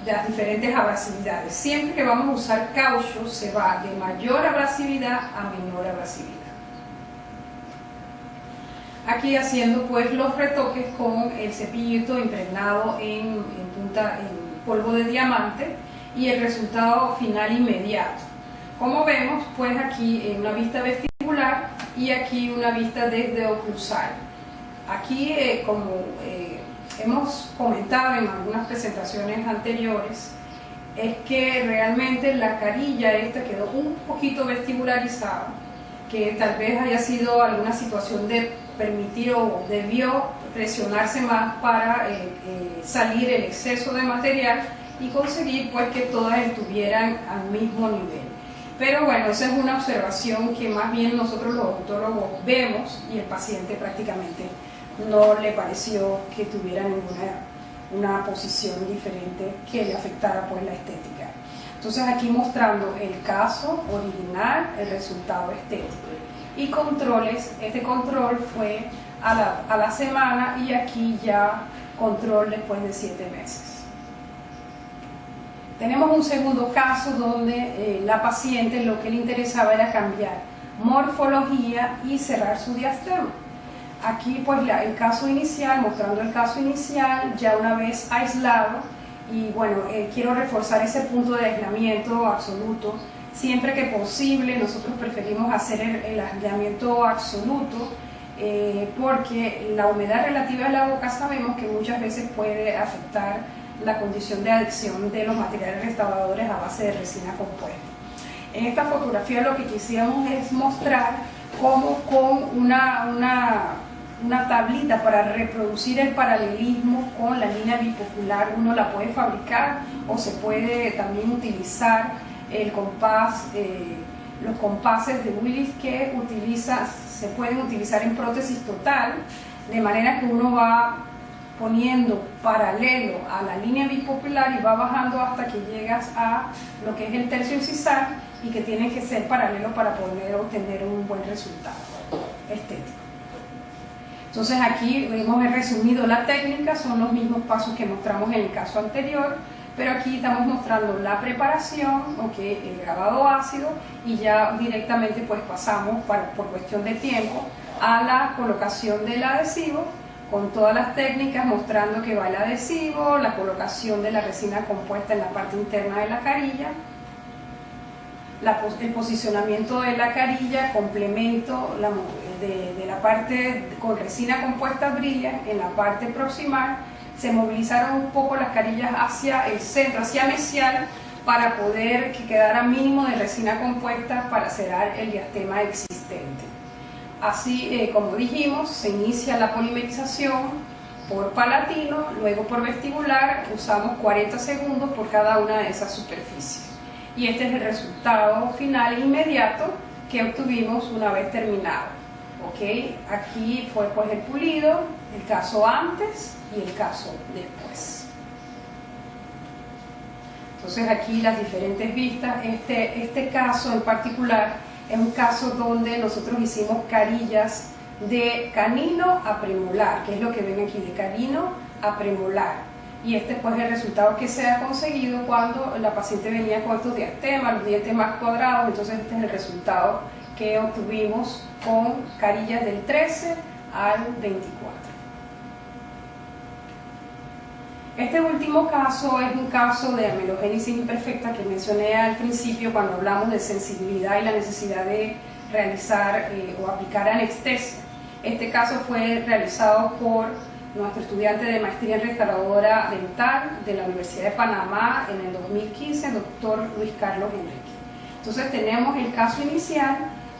de las diferentes abrasividades. Siempre que vamos a usar cauchos se va de mayor abrasividad a menor abrasividad. Aquí haciendo pues los retoques con el cepillito impregnado en polvo de diamante y el resultado final inmediato. Como vemos pues aquí una vista vestibular y aquí una vista desde oclusal. Aquí como hemos comentado en algunas presentaciones anteriores, es que realmente la carilla esta quedó un poquito vestibularizada, que tal vez haya sido alguna situación de permitir o debió presionarse más para salir el exceso de material y conseguir pues que todas estuvieran al mismo nivel. Pero bueno, esa es una observación que más bien nosotros los odontólogos vemos y el paciente prácticamente no le pareció que tuviera una posición diferente que le afectara pues la estética. Entonces aquí mostrando el caso original, el resultado estético. Y controles, este control fue a la semana y aquí ya control después de 7 meses. Tenemos un segundo caso donde la paciente lo que le interesaba era cambiar morfología y cerrar su diastema. Aquí pues el caso inicial, mostrando el caso inicial ya una vez aislado, y bueno, quiero reforzar ese punto de aislamiento absoluto. Siempre que posible nosotros preferimos hacer el aislamiento absoluto porque la humedad relativa de la boca sabemos que muchas veces puede afectar la condición de adicción de los materiales restauradores a base de resina compuesta. En esta fotografía lo que quisiéramos es mostrar cómo con una tablita para reproducir el paralelismo con la línea bipopular uno la puede fabricar, o se puede también utilizar el compás, los compases de Willis que se pueden utilizar en prótesis total, de manera que uno va poniendo paralelo a la línea bipopular y va bajando hasta que llegas a lo que es el tercio incisal, y que tiene que ser paralelo para poder obtener un buen resultado estético. Entonces aquí hemos resumido la técnica, son los mismos pasos que mostramos en el caso anterior, pero aquí estamos mostrando la preparación, el grabado ácido, y ya directamente pues pasamos por cuestión de tiempo a la colocación del adhesivo, con todas las técnicas mostrando que va el adhesivo, la colocación de la resina compuesta en la parte interna de la carilla, el posicionamiento de la carilla, complemento de la parte con resina compuesta brilla en la parte proximal. Se movilizaron un poco las carillas hacia el centro, hacia mesial, para poder que quedara mínimo de resina compuesta para cerrar el diastema existente. Así como dijimos, se inicia la polimerización por palatino, luego por vestibular, usamos 40 segundos por cada una de esas superficies. Y este es el resultado final inmediato que obtuvimos una vez terminado. ¿Okay? Aquí fue pues el pulido, el caso antes y el caso después. Entonces aquí las diferentes vistas, este caso en particular es un caso donde nosotros hicimos carillas de canino a premolar, que es lo que ven aquí, de canino a premolar. Y este pues es el resultado que se ha conseguido cuando la paciente venía con estos diastemas, los dientes más cuadrados. Entonces este es el resultado que obtuvimos con carillas del 13 al 24. Este último caso es un caso de amelogénesis imperfecta que mencioné al principio cuando hablamos de sensibilidad y la necesidad de realizar o aplicar anestesia. Este caso fue realizado por nuestro estudiante de maestría en restauradora dental de la Universidad de Panamá en el 2015, el doctor Luis Carlos Enrique. Entonces tenemos el caso inicial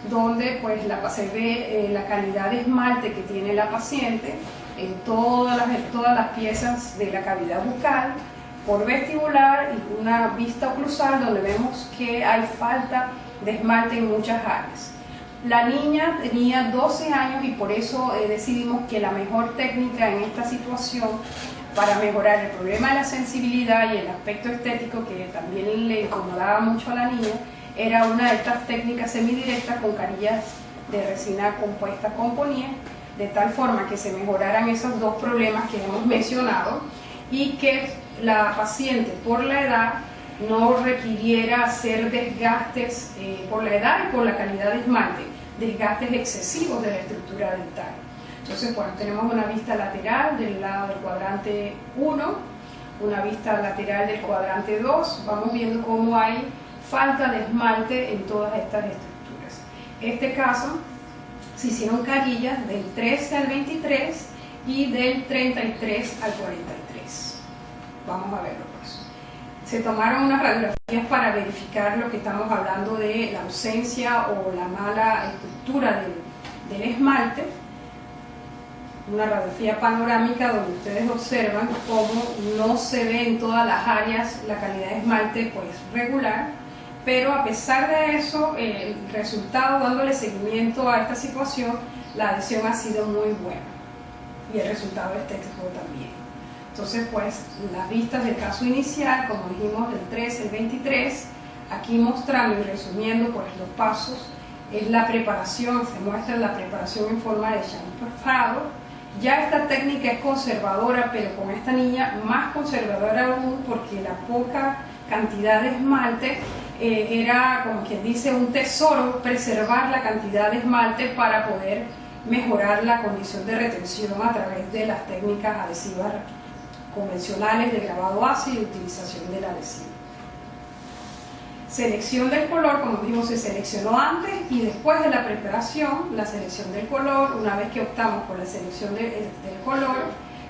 donde pues se ve la calidad de esmalte que tiene la paciente en todas las piezas de la cavidad bucal, por vestibular y una vista oclusal donde vemos que hay falta de esmalte en muchas áreas. La niña tenía 12 años y por eso decidimos que la mejor técnica en esta situación para mejorar el problema de la sensibilidad y el aspecto estético que también le incomodaba mucho a la niña era una de estas técnicas semidirectas con carillas de resina compuesta con poliéster, de tal forma que se mejoraran esos dos problemas que hemos mencionado y que la paciente por la edad no requiriera hacer desgastes por la edad y por la calidad de esmalte, desgastes excesivos de la estructura dental. Entonces, bueno, tenemos una vista lateral del lado del cuadrante 1, una vista lateral del cuadrante 2, vamos viendo cómo hay falta de esmalte en todas estas estructuras. Este caso se hicieron carillas del 13 al 23 y del 33 al 43. Vamos a verlo pues. Se tomaron unas radiografías para verificar lo que estamos hablando de la ausencia o la mala estructura del esmalte. Una radiografía panorámica donde ustedes observan cómo no se ve en todas las áreas la calidad de esmalte pues regular. Pero a pesar de eso, el resultado, dándole seguimiento a esta situación, la adhesión ha sido muy buena y el resultado estético también. Entonces, pues, las vistas del caso inicial, como dijimos, del 13 al 23, aquí mostrando y resumiendo pues, los pasos, es la preparación, se muestra la preparación en forma de chamfrado. Ya esta técnica es conservadora, pero con esta niña más conservadora aún porque la poca cantidad de esmalte era, como quien dice, un tesoro preservar la cantidad de esmalte para poder mejorar la condición de retención a través de las técnicas adhesivas convencionales de grabado ácido y utilización del adhesivo. Selección del color, como dijimos, se seleccionó antes y después de la preparación, la selección del color. Una vez que optamos por la selección del color,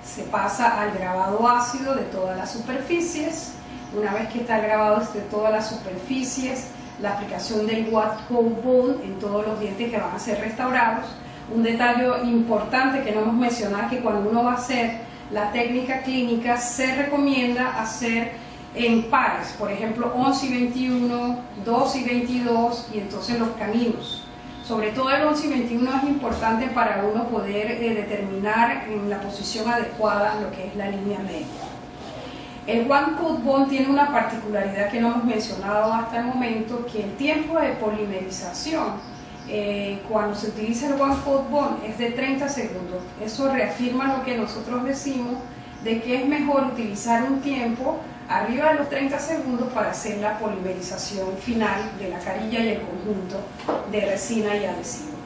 se pasa al grabado ácido de todas las superficies. Una vez que está grabado de todas las superficies, la aplicación del White Coat Bond en todos los dientes que van a ser restaurados. Un detalle importante que no hemos mencionado es que cuando uno va a hacer la técnica clínica se recomienda hacer en pares, por ejemplo 11 y 21, 2 y 22 y entonces los caninos. Sobre todo el 11 y 21 es importante para uno poder determinar en la posición adecuada lo que es la línea media. El One Coat Bond tiene una particularidad que no hemos mencionado hasta el momento, que el tiempo de polimerización cuando se utiliza el One Coat Bond es de 30 segundos. Eso reafirma lo que nosotros decimos de que es mejor utilizar un tiempo arriba de los 30 segundos para hacer la polimerización final de la carilla y el conjunto de resina y adhesivo.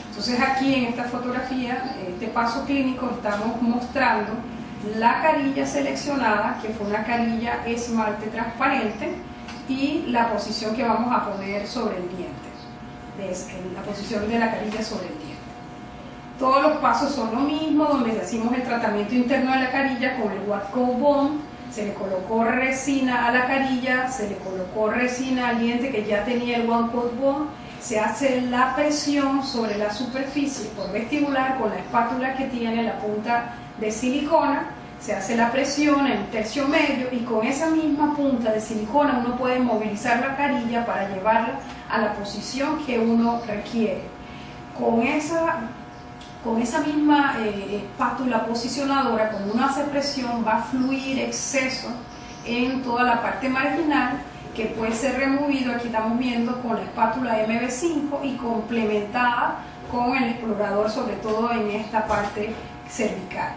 Entonces aquí en esta fotografía, este paso clínico, estamos mostrando la carilla seleccionada, que fue una carilla esmalte transparente, y la posición que vamos a poner sobre el diente, la posición de la carilla sobre el diente. Todos los pasos son lo mismo, donde hacemos el tratamiento interno de la carilla con el White Coat Bond. Se le colocó resina a la carilla, se le colocó resina al diente que ya tenía el One Coat Bond, se hace la presión sobre la superficie por vestibular con la espátula que tiene la punta de silicona, se hace la presión en el tercio medio y con esa misma punta de silicona uno puede movilizar la carilla para llevarla a la posición que uno requiere. Con esa misma espátula posicionadora, cuando uno hace presión, va a fluir exceso en toda la parte marginal que puede ser removido, aquí estamos viendo, con la espátula MB5 y complementada con el explorador, sobre todo en esta parte cervical.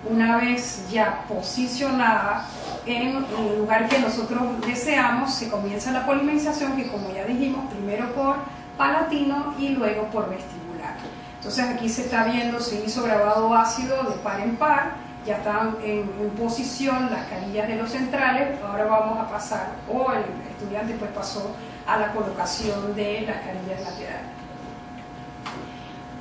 Una vez ya posicionada en el lugar que nosotros deseamos, se comienza la polimerización, que como ya dijimos, primero por palatino y luego por vestibular. Entonces aquí se está viendo, se hizo grabado ácido de par en par, ya están en posición las carillas de los centrales. Ahora vamos a pasar, o el estudiante pues pasó a la colocación de las carillas laterales.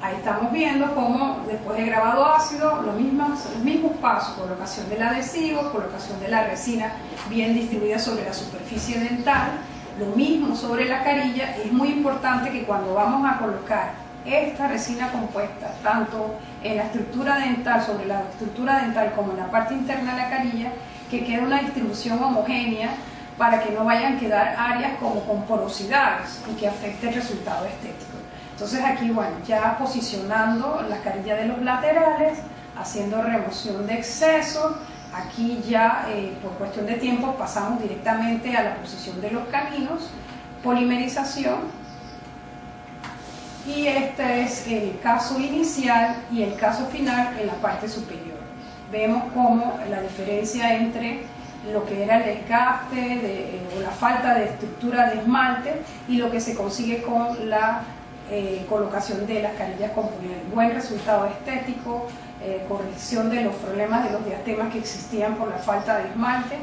Ahí estamos viendo cómo después de grabado ácido, los mismos pasos: colocación del adhesivo, colocación de la resina bien distribuida sobre la superficie dental, lo mismo sobre la carilla. Es muy importante que cuando vamos a colocar esta resina compuesta, tanto en la estructura dental, sobre la estructura dental, como en la parte interna de la carilla, que quede una distribución homogénea para que no vayan a quedar áreas como con porosidades y que afecte el resultado estético. Entonces aquí, bueno, ya posicionando la carilla de los laterales, haciendo remoción de exceso. Aquí ya por cuestión de tiempo pasamos directamente a la posición de los caninos, polimerización, y este es el caso inicial y el caso final en la parte superior. Vemos cómo la diferencia entre lo que era el desgaste o la falta de estructura de esmalte y lo que se consigue con la colocación de las carillas con poliéster. Buen resultado estético, corrección de los problemas de los diastemas que existían por la falta de esmalte,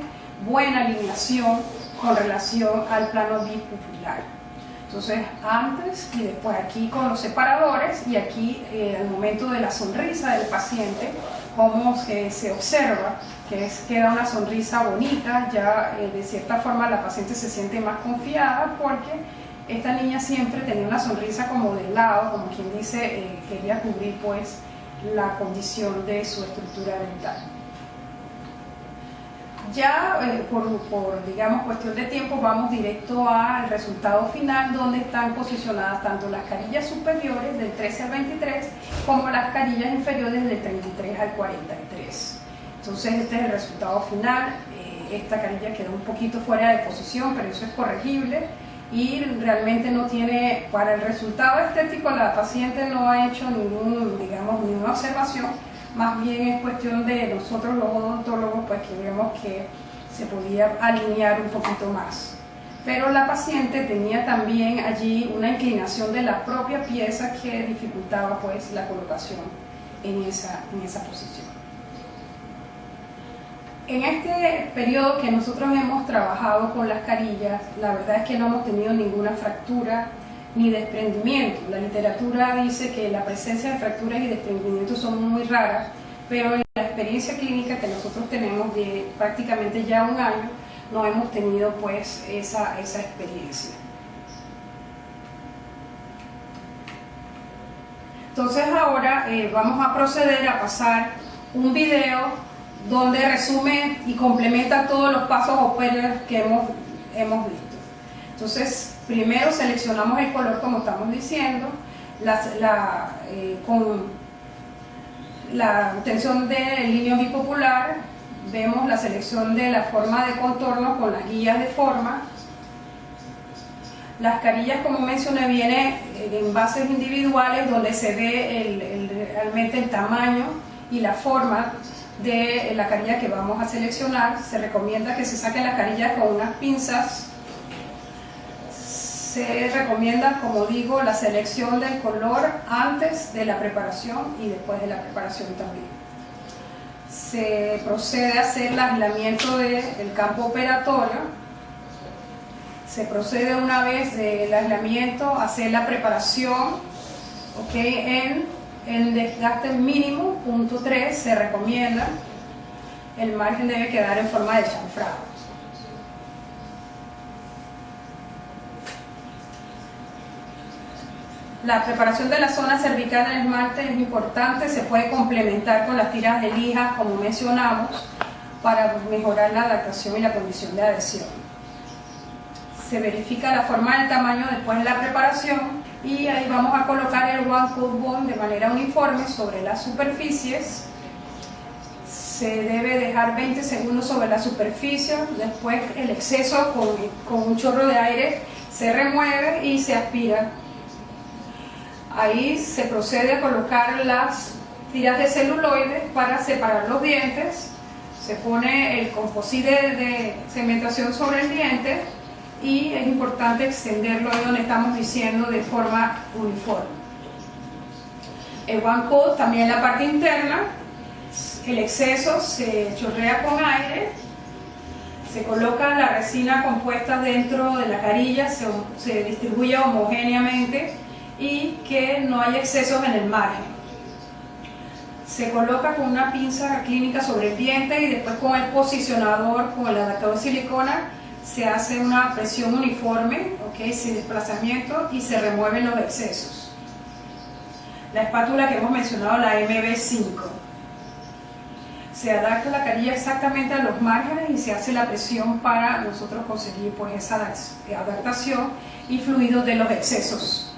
buena alineación con relación al plano bipupilar. Entonces, antes y después, aquí con los separadores, y aquí al momento de la sonrisa del paciente, cómo se observa que queda una sonrisa bonita. Ya de cierta forma la paciente se siente más confiada, porque esta niña siempre tenía una sonrisa como de lado, como quien dice, quería cubrir pues la condición de su estructura dental. Ya por digamos cuestión de tiempo, vamos directo al resultado final, donde están posicionadas tanto las carillas superiores del 13 al 23 como las carillas inferiores del 33 al 43. Entonces este es el resultado final. Esta carilla quedó un poquito fuera de posición, pero eso es corregible. Y realmente no tiene, para el resultado estético, la paciente no ha hecho ninguna observación. Más bien es cuestión de nosotros los odontólogos, pues que vemos que se podía alinear un poquito más. Pero la paciente tenía también allí una inclinación de la propia pieza que dificultaba pues la colocación en esa posición. En este periodo que nosotros hemos trabajado con las carillas, la verdad es que no hemos tenido ninguna fractura ni desprendimiento. La literatura dice que la presencia de fracturas y desprendimientos son muy raras, pero en la experiencia clínica que nosotros tenemos de prácticamente ya un año, no hemos tenido pues esa experiencia. Entonces ahora vamos a proceder a pasar un video donde resume y complementa todos los pasos o pasos que hemos visto. Entonces, primero seleccionamos el color, como estamos diciendo, con la obtención del línea bipopular. Vemos la selección de la forma de contorno con las guías de forma. Las carillas, como mencioné, vienen en envases individuales donde se ve realmente el tamaño y la forma de la carilla que vamos a seleccionar. Se recomienda que se saquen las carillas con unas pinzas. Se recomienda, como digo, la selección del color antes de la preparación y después de la preparación también. Se procede a hacer el aislamiento del campo operatorio. Se procede, una vez del aislamiento, a hacer la preparación, en el desgaste mínimo, punto 3, se recomienda. El margen debe quedar en forma de chanfrado. La preparación de la zona cervical del esmalte es importante, se puede complementar con las tiras de lija, como mencionamos, para mejorar la adaptación y la condición de adhesión. Se verifica la forma del tamaño después de la preparación y ahí vamos a colocar el One Coat Bond de manera uniforme sobre las superficies. Se debe dejar 20 segundos sobre la superficie, después el exceso con un chorro de aire se remueve y se aspira. Ahí se procede a colocar las tiras de celuloide para separar los dientes. Se pone el composite de cementación sobre el diente y es importante extenderlo ahí donde estamos diciendo de forma uniforme. El One Coat también en la parte interna, el exceso se chorrea con aire, se coloca la resina compuesta dentro de la carilla, se distribuye homogéneamente y que no haya excesos en el margen. Se coloca con una pinza clínica sobre el diente y después con el posicionador, con el adaptador de silicona, se hace una presión uniforme, sin desplazamiento, y se remueven los excesos. La espátula que hemos mencionado, la MB5. Se adapta la carilla exactamente a los márgenes y se hace la presión para nosotros conseguir pues, esa adaptación y fluido de los excesos.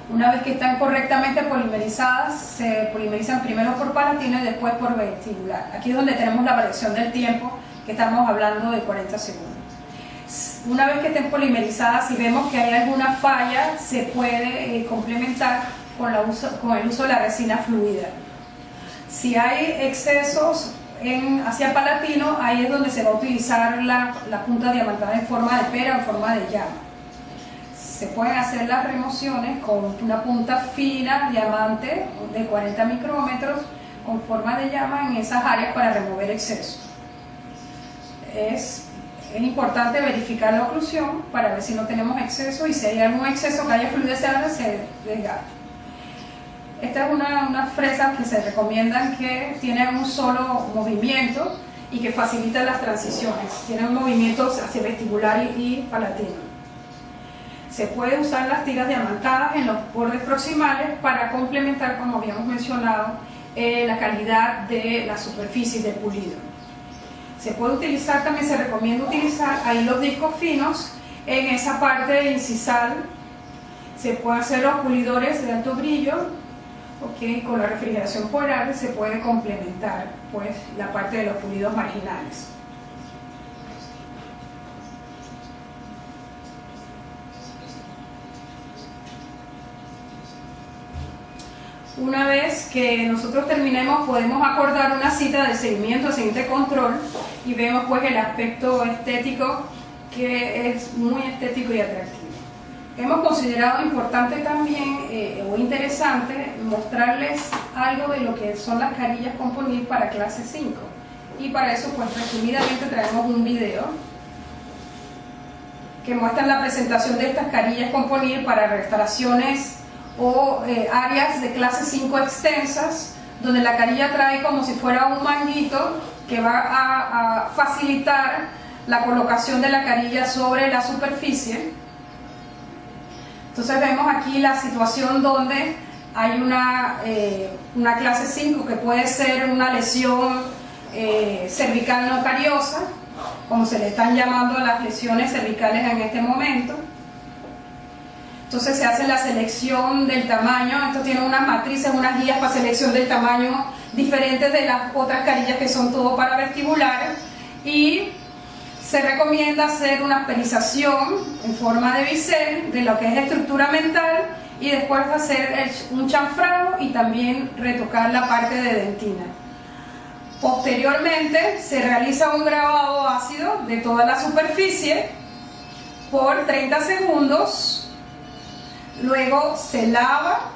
Una vez que están correctamente polimerizadas, se polimerizan primero por palatina y después por vestibular. Aquí es donde tenemos la variación del tiempo, que estamos hablando de 40 segundos. Una vez que estén polimerizadas, si vemos que hay alguna falla, se puede complementar con el uso de la resina fluida. Si hay excesos hacia palatino, ahí es donde se va a utilizar la punta diamantada en forma de pera o en forma de llama. Se pueden hacer las remociones con una punta fina, diamante, de 40 micrómetros, con forma de llama en esas áreas para remover exceso. Es importante verificar la oclusión para ver si no tenemos exceso y si hay algún exceso que haya fluido deseable, se desgasta. Esta es unas fresas que se recomiendan que tienen un solo movimiento y que facilitan las transiciones. Tienen movimientos hacia vestibular y palatino. Se puede usar las tiras diamantadas en los bordes proximales para complementar, como habíamos mencionado, la calidad de la superficie del pulido. Se puede utilizar, también se recomienda utilizar ahí los discos finos en esa parte incisal. Se pueden hacer los pulidores de alto brillo, con la refrigeración por aire se puede complementar pues, la parte de los pulidos marginales. Una vez que nosotros terminemos, podemos acordar una cita de seguimiento, de siguiente control, y vemos pues el aspecto estético, que es muy estético y atractivo. Hemos considerado importante también, o interesante, mostrarles algo de lo que son las carillas Componil para clase 5. Y para eso, pues resumidamente traemos un video que muestra la presentación de estas carillas Componil para restauraciones o áreas de clase 5 extensas, donde la carilla trae como si fuera un manguito que va a facilitar la colocación de la carilla sobre la superficie. Entonces vemos aquí la situación donde hay una clase 5 que puede ser una lesión cervical no cariosa, como se le están llamando a las lesiones cervicales en este momento. Entonces se hace la selección del tamaño. Esto tiene unas matrices, unas guías para selección del tamaño diferentes de las otras carillas que son todo para vestibulares, y se recomienda hacer una asperización en forma de bisel de lo que es estructura mental y después hacer un chanfrado y también retocar la parte de dentina. Posteriormente se realiza un grabado ácido de toda la superficie por 30 segundos. Luego se lava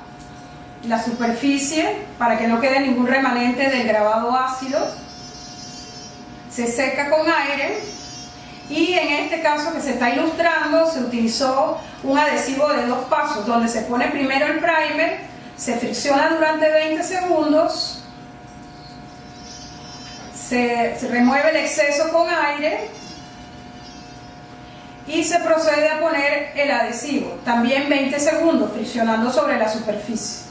la superficie para que no quede ningún remanente del grabado ácido. Se seca con aire y en este caso que se está ilustrando se utilizó un adhesivo de 2 pasos donde se pone primero el primer, se fricciona durante 20 segundos, se remueve el exceso con aire y se procede a poner el adhesivo, también 20 segundos, friccionando sobre la superficie.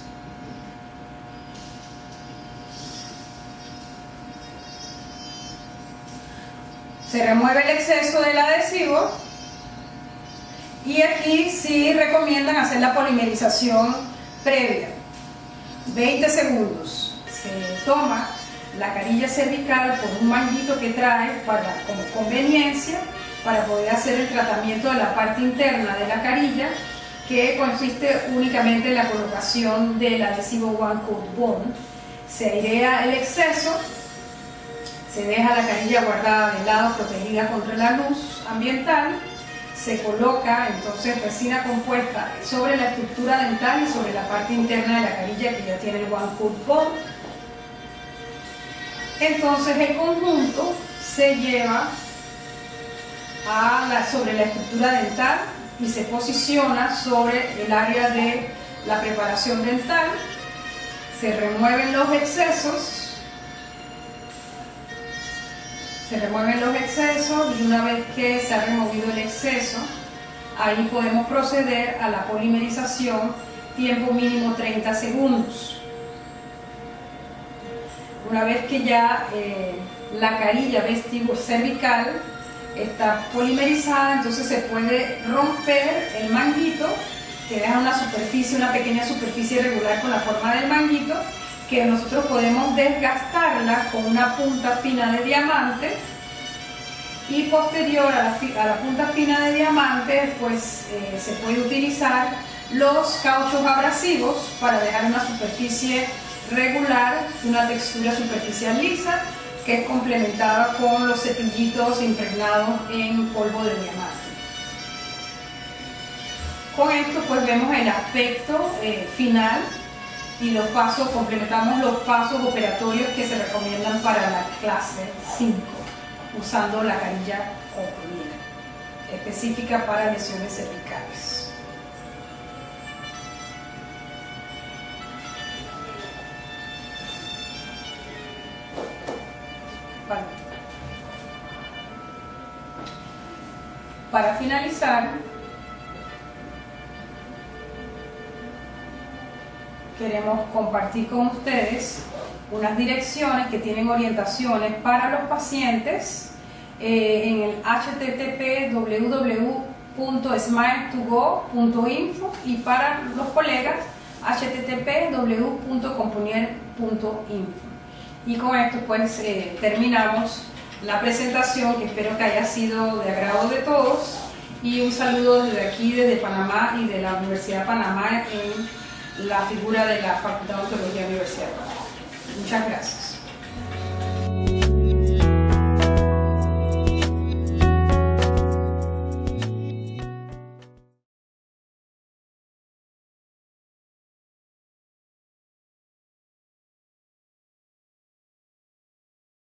Se remueve el exceso del adhesivo y aquí sí recomiendan hacer la polimerización previa, 20 segundos. Se toma la carilla cervical por un manguito que trae como conveniencia para poder hacer el tratamiento de la parte interna de la carilla, que consiste únicamente en la colocación del adhesivo One Coat Bond. Se airea el exceso, se deja la carilla guardada de lado, protegida contra la luz ambiental, se coloca entonces resina compuesta sobre la estructura dental y sobre la parte interna de la carilla que ya tiene el One Coat Bond. Entonces el conjunto se lleva sobre la estructura dental y se posiciona sobre el área de la preparación dental. Se remueven los excesos. Y una vez que se ha removido el exceso, ahí podemos proceder a la polimerización, tiempo mínimo 30 segundos. Una vez que ya la carilla vestibulo-cervical está polimerizada, entonces se puede romper el manguito, que deja una pequeña superficie irregular con la forma del manguito, que nosotros podemos desgastarla con una punta fina de diamante, y posterior a la punta fina de diamante pues se puede utilizar los cauchos abrasivos para dejar una superficie regular, una textura superficial lisa, que es complementada con los cepillitos impregnados en polvo de diamante. Con esto pues vemos el aspecto final y complementamos los pasos operatorios que se recomiendan para la clase 5, usando la carilla comprimida, específica para lesiones cervicales. Vale. Para finalizar, queremos compartir con ustedes unas direcciones que tienen orientaciones para los pacientes en el http://www.smile2go.info y para los colegas http://www.componier.info. Y con esto pues terminamos la presentación, que espero que haya sido de agrado de todos, y un saludo desde aquí, desde Panamá y de la Universidad de Panamá, en la figura de la Facultad de Odontología de la Universidad de Panamá. Muchas gracias.